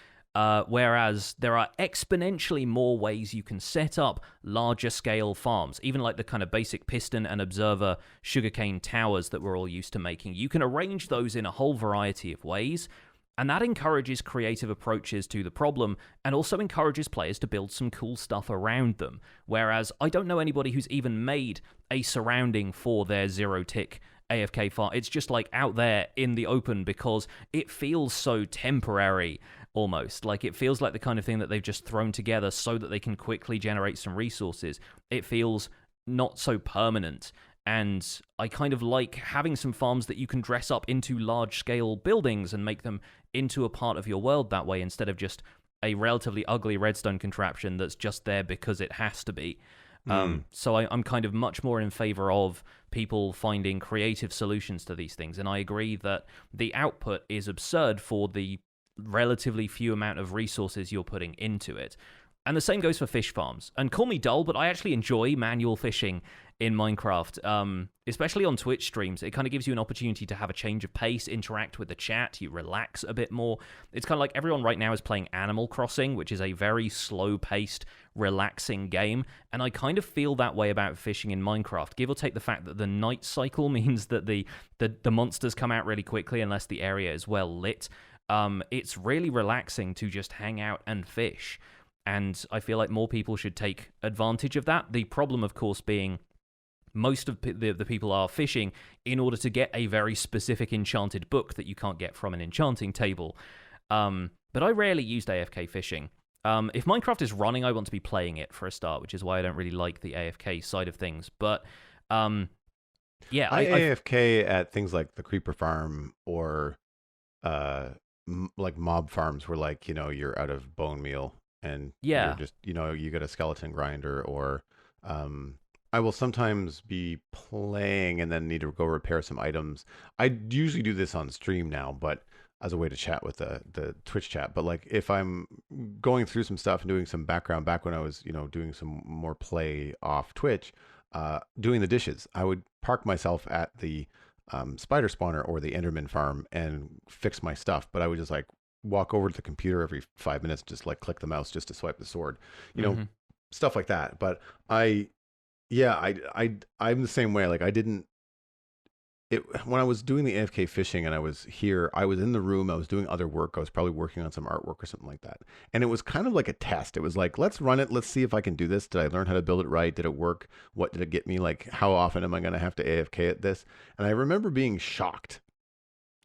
Whereas there are exponentially more ways you can set up larger scale farms, even like the kind of basic piston and observer sugarcane towers that we're all used to making. You can arrange those in a whole variety of ways, and that encourages creative approaches to the problem and also encourages players to build some cool stuff around them. Whereas I don't know anybody who's even made a surrounding for their zero-tick AFK farm. It's just like out there in the open because it feels so temporary. Almost like it feels like the kind of thing that they've just thrown together so that they can quickly generate some resources. It feels not so permanent, and I kind of like having some farms that you can dress up into large-scale buildings and make them into a part of your world that way, instead of just a relatively ugly redstone contraption that's just there because it has to be. So I'm kind of much more in favor of people finding creative solutions to these things, and I agree that the output is absurd for the relatively few amount of resources you're putting into it. And the same goes for fish farms. And call me dull, but I actually enjoy manual fishing in Minecraft, especially on Twitch streams. It kind of gives you an opportunity to have a change of pace, interact with the chat, you relax a bit more. It's kind of like everyone right now is playing Animal Crossing, which is a very slow-paced, relaxing game, and I kind of feel that way about fishing in Minecraft, give or take the fact that the night cycle means that the monsters come out really quickly unless the area is well lit. It's really relaxing to just hang out and fish, and I feel like more people should take advantage of that. The problem, of course, being most of the people are fishing in order to get a very specific enchanted book that you can't get from an enchanting table. But I rarely used AFK fishing. If Minecraft is running, I want to be playing it for a start, which is why I don't really like the AFK side of things. But yeah, I AFK at things like the creeper farm or like mob farms where, like, you're out of bone meal and you're just, you get a skeleton grinder, or I will sometimes be playing and then need to go repair some items. I usually do this on stream now, but as a way to chat with the Twitch chat. But like if I'm going through some stuff and doing some background back when I was, doing some more play off Twitch, doing the dishes, I would park myself at the spider spawner or the Enderman farm and fix my stuff, but I would just like walk over to the computer every 5 minutes, just like click the mouse just to swipe the sword, stuff like that. But I'm the same way. Like when I was doing the AFK fishing and I was here, I was in the room, I was doing other work, I was probably working on some artwork or something like that. And it was kind of like a test. It was like, let's run it, let's see if I can do this. Did I learn how to build it right? Did it work? What did it get me? Like, how often am I going to have to AFK at this? And I remember being shocked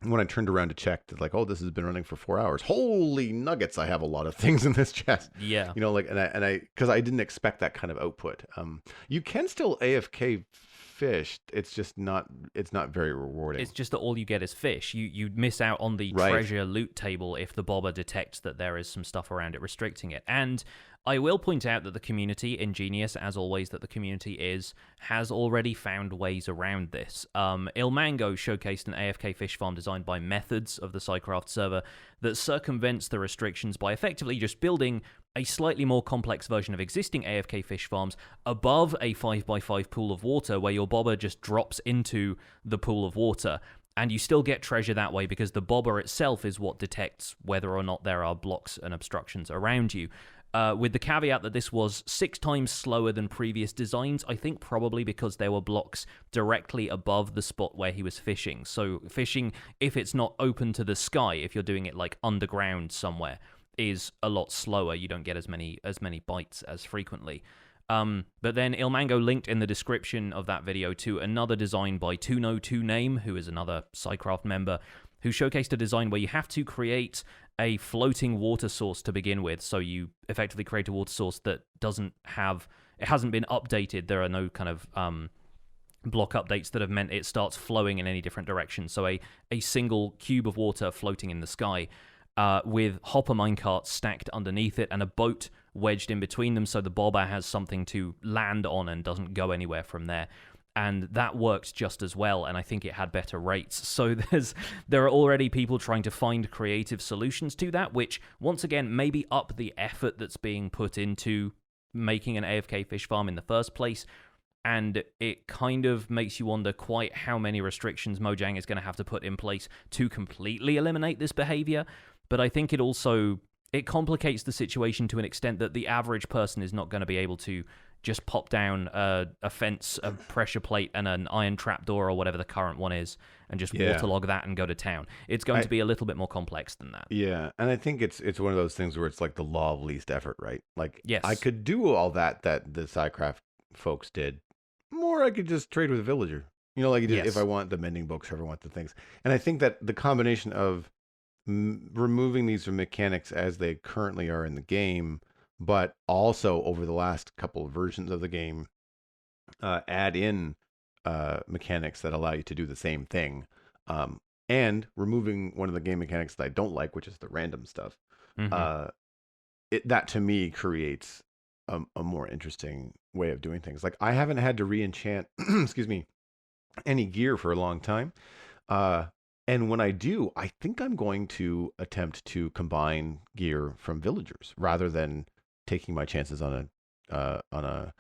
when I turned around to check that, like, oh, this has been running for 4 hours. Holy nuggets, I have a lot of things in this chest. Yeah. Like, and I because I didn't expect that kind of output. You can still AFK fish, it's not very rewarding. It's just that all you get is fish. You miss out on the treasure loot table if the bobber detects that there is some stuff around it restricting it. And I will point out that the community, ingenious as always that the community is, has already found ways around this. Ilmango showcased an AFK fish farm designed by Methods of the SciCraft server that circumvents the restrictions by effectively just building a slightly more complex version of existing AFK fish farms above a 5x5 pool of water where your bobber just drops into the pool of water. And you still get treasure that way because the bobber itself is what detects whether or not there are blocks and obstructions around you. With the caveat that this was 6 times slower than previous designs, I think probably because there were blocks directly above the spot where he was fishing. So fishing, if it's not open to the sky, if you're doing it like underground somewhere, is a lot slower. You don't get as many bites as frequently. But then Ilmango linked in the description of that video to another design by Tuno2Name, who is another SciCraft member, who showcased a design where you have to create a floating water source to begin with. So you effectively create a water source that hasn't been updated. There are no kind of block updates that have meant it starts flowing in any different direction. So a single cube of water floating in the sky with hopper minecarts stacked underneath it and a boat wedged in between them so the bobber has something to land on and doesn't go anywhere from there. And that worked just as well, and I think it had better rates. So there are already people trying to find creative solutions to that, which, once again, maybe up the effort that's being put into making an AFK fish farm in the first place, and it kind of makes you wonder quite how many restrictions Mojang is going to have to put in place to completely eliminate this behavior. But I think it complicates the situation to an extent that the average person is not going to be able to just pop down a fence, a pressure plate, and an iron trapdoor or whatever the current one is, and just waterlog that and go to town. It's going to be a little bit more complex than that. Yeah, and I think it's one of those things where it's like the law of least effort, right? Like, yes. I could do all that the SciCraft folks did, or I could just trade with a villager. You know, like if I want the mending books or if I want the things. And I think that the combination of removing these mechanics as they currently are in the game, but also over the last couple of versions of the game, add in mechanics that allow you to do the same thing, and removing one of the game mechanics that I don't like, which is the random stuff. That to me creates a more interesting way of doing things. Like, I haven't had to re-enchant excuse me, any gear for a long time. And when I do, I think I'm going to attempt to combine gear from villagers rather than taking my chances on a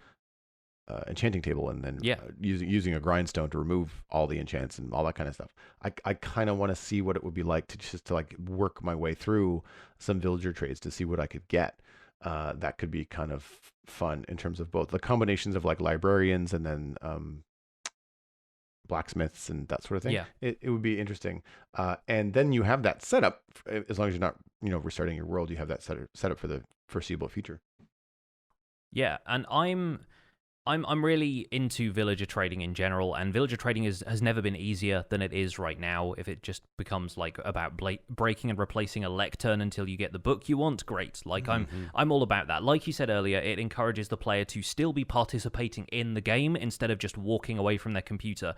enchanting table and then using a grindstone to remove all the enchants and all that kind of stuff. I kind of want to see what it would be like to like work my way through some villager trades to see what I could get. That could be kind of fun in terms of both the combinations of like librarians and then blacksmiths and that sort of thing. Yeah. It would be interesting. And then you have that setup, as long as you're not, restarting your world, you have that set up for the foreseeable future. Yeah, and I'm really into villager trading in general, and villager trading has never been easier than it is right now. If it just becomes like about breaking and replacing a lectern until you get the book you want, great. Like I'm all about that. Like you said earlier, it encourages the player to still be participating in the game instead of just walking away from their computer.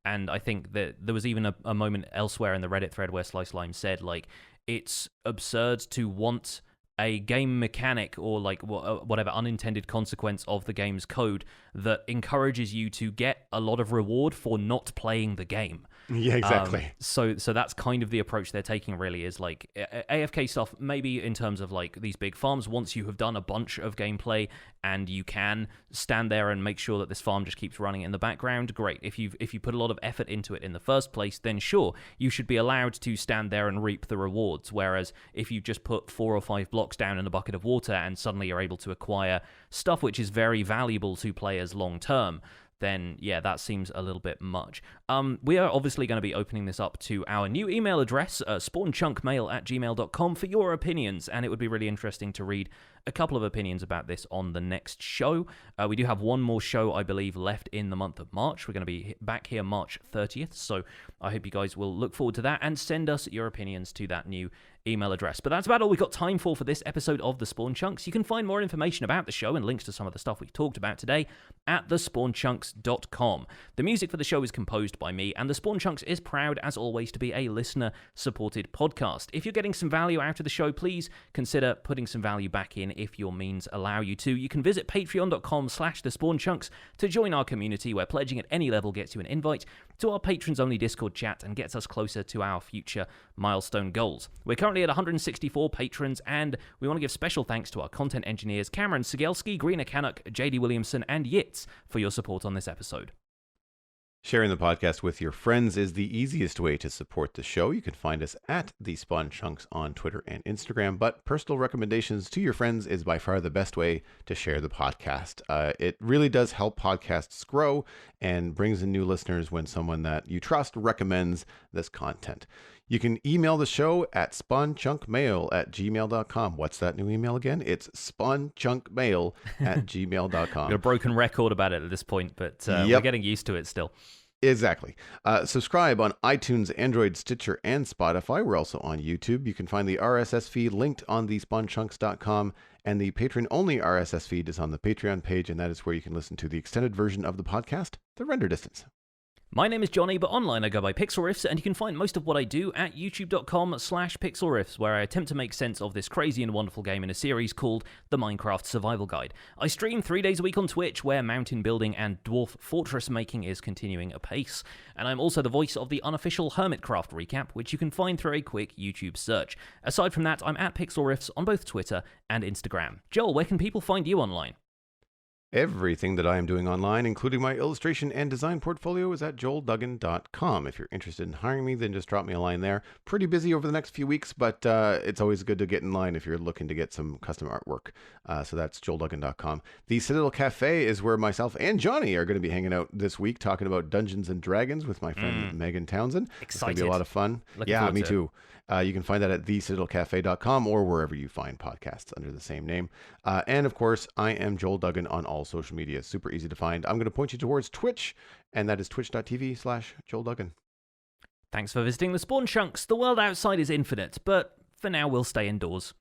And I think that there was even a moment elsewhere in the Reddit thread where Slice Lime said, like, it's absurd to want a game mechanic or like whatever unintended consequence of the game's code that encourages you to get a lot of reward for not playing the game. Yeah, exactly. So that's kind of the approach they're taking, really, is like AFK stuff, maybe in terms of like these big farms, once you have done a bunch of gameplay and you can stand there and make sure that this farm just keeps running in the background, great. If you put a lot of effort into it in the first place, then sure, you should be allowed to stand there and reap the rewards. Whereas if you just put 4 or 5 blocks down in a bucket of water and suddenly you're able to acquire stuff which is very valuable to players long term, then yeah, that seems a little bit much. We are obviously going to be opening this up to our new email address, spawnchunkmail@gmail.com, for your opinions, and it would be really interesting to read a couple of opinions about this on the next show. We do have one more show, I believe, left in the month of March. We're going to be back here March 30th, so I hope you guys will look forward to that and send us your opinions to that new email address. But that's about all we've got time for this episode of The Spawn Chunks. You can find more information about the show and links to some of the stuff we've talked about today at thespawnchunks.com. thespawnchunks.com. The music for the show is composed by me, and The Spawn Chunks is proud, as always, to be a listener-supported podcast. If you're getting some value out of the show, please consider putting some value back in if your means allow you to. You can visit patreon.com/thespawnchunks to join our community, where pledging at any level gets you an invite to our patrons-only Discord chat and gets us closer to our future milestone goals. We're currently at 164 patrons, and we want to give special thanks to our content engineers Cameron Sigelski, Greener Canuck, JD Williamson, and Yitz for your support on this episode. Sharing the podcast with your friends is the easiest way to support the show. You can find us at The Spawn Chunks on Twitter and Instagram, but personal recommendations to your friends is by far the best way to share the podcast. It really does help podcasts grow and brings in new listeners when someone that you trust recommends this content. You can email the show at spawnchunkmail@gmail.com. What's that new email again? It's spawnchunkmail@gmail.com. Got a broken record about it at this point, but we're getting used to it still. Exactly. Subscribe on iTunes, Android, Stitcher, and Spotify. We're also on YouTube. You can find the RSS feed linked on thespawnchunks.com, and the patron-only RSS feed is on the Patreon page, and that is where you can listen to the extended version of the podcast, The Render Distance. My name is Johnny, but online I go by Pixel Riffs, and you can find most of what I do at youtube.com/pixelriffs, where I attempt to make sense of this crazy and wonderful game in a series called The Minecraft Survival Guide. I stream 3 days a week on Twitch, where mountain building and dwarf fortress making is continuing apace. And I'm also the voice of the unofficial Hermitcraft recap, which you can find through a quick YouTube search. Aside from that, I'm at Pixel Riffs on both Twitter and Instagram. Joel, where can people find you online? Everything that I am doing online, including my illustration and design portfolio, is at joelduggan.com. If you're interested in hiring me, then just drop me a line there. Pretty busy over the next few weeks, but it's always good to get in line if you're looking to get some custom artwork. So that's joelduggan.com. The Citadel Cafe is where myself and Johnny are going to be hanging out this week, talking about Dungeons and Dragons with my friend Megan Townsend. Excited. It's going to be a lot of fun. Yeah, me too. You can find that at thecitadelcafe.com or wherever you find podcasts under the same name. And of course, I am Joel Duggan on all social media. Super easy to find. I'm going to point you towards Twitch, and that is twitch.tv/Joel Duggan. Thanks for visiting the Spawn Chunks. The world outside is infinite, but for now we'll stay indoors.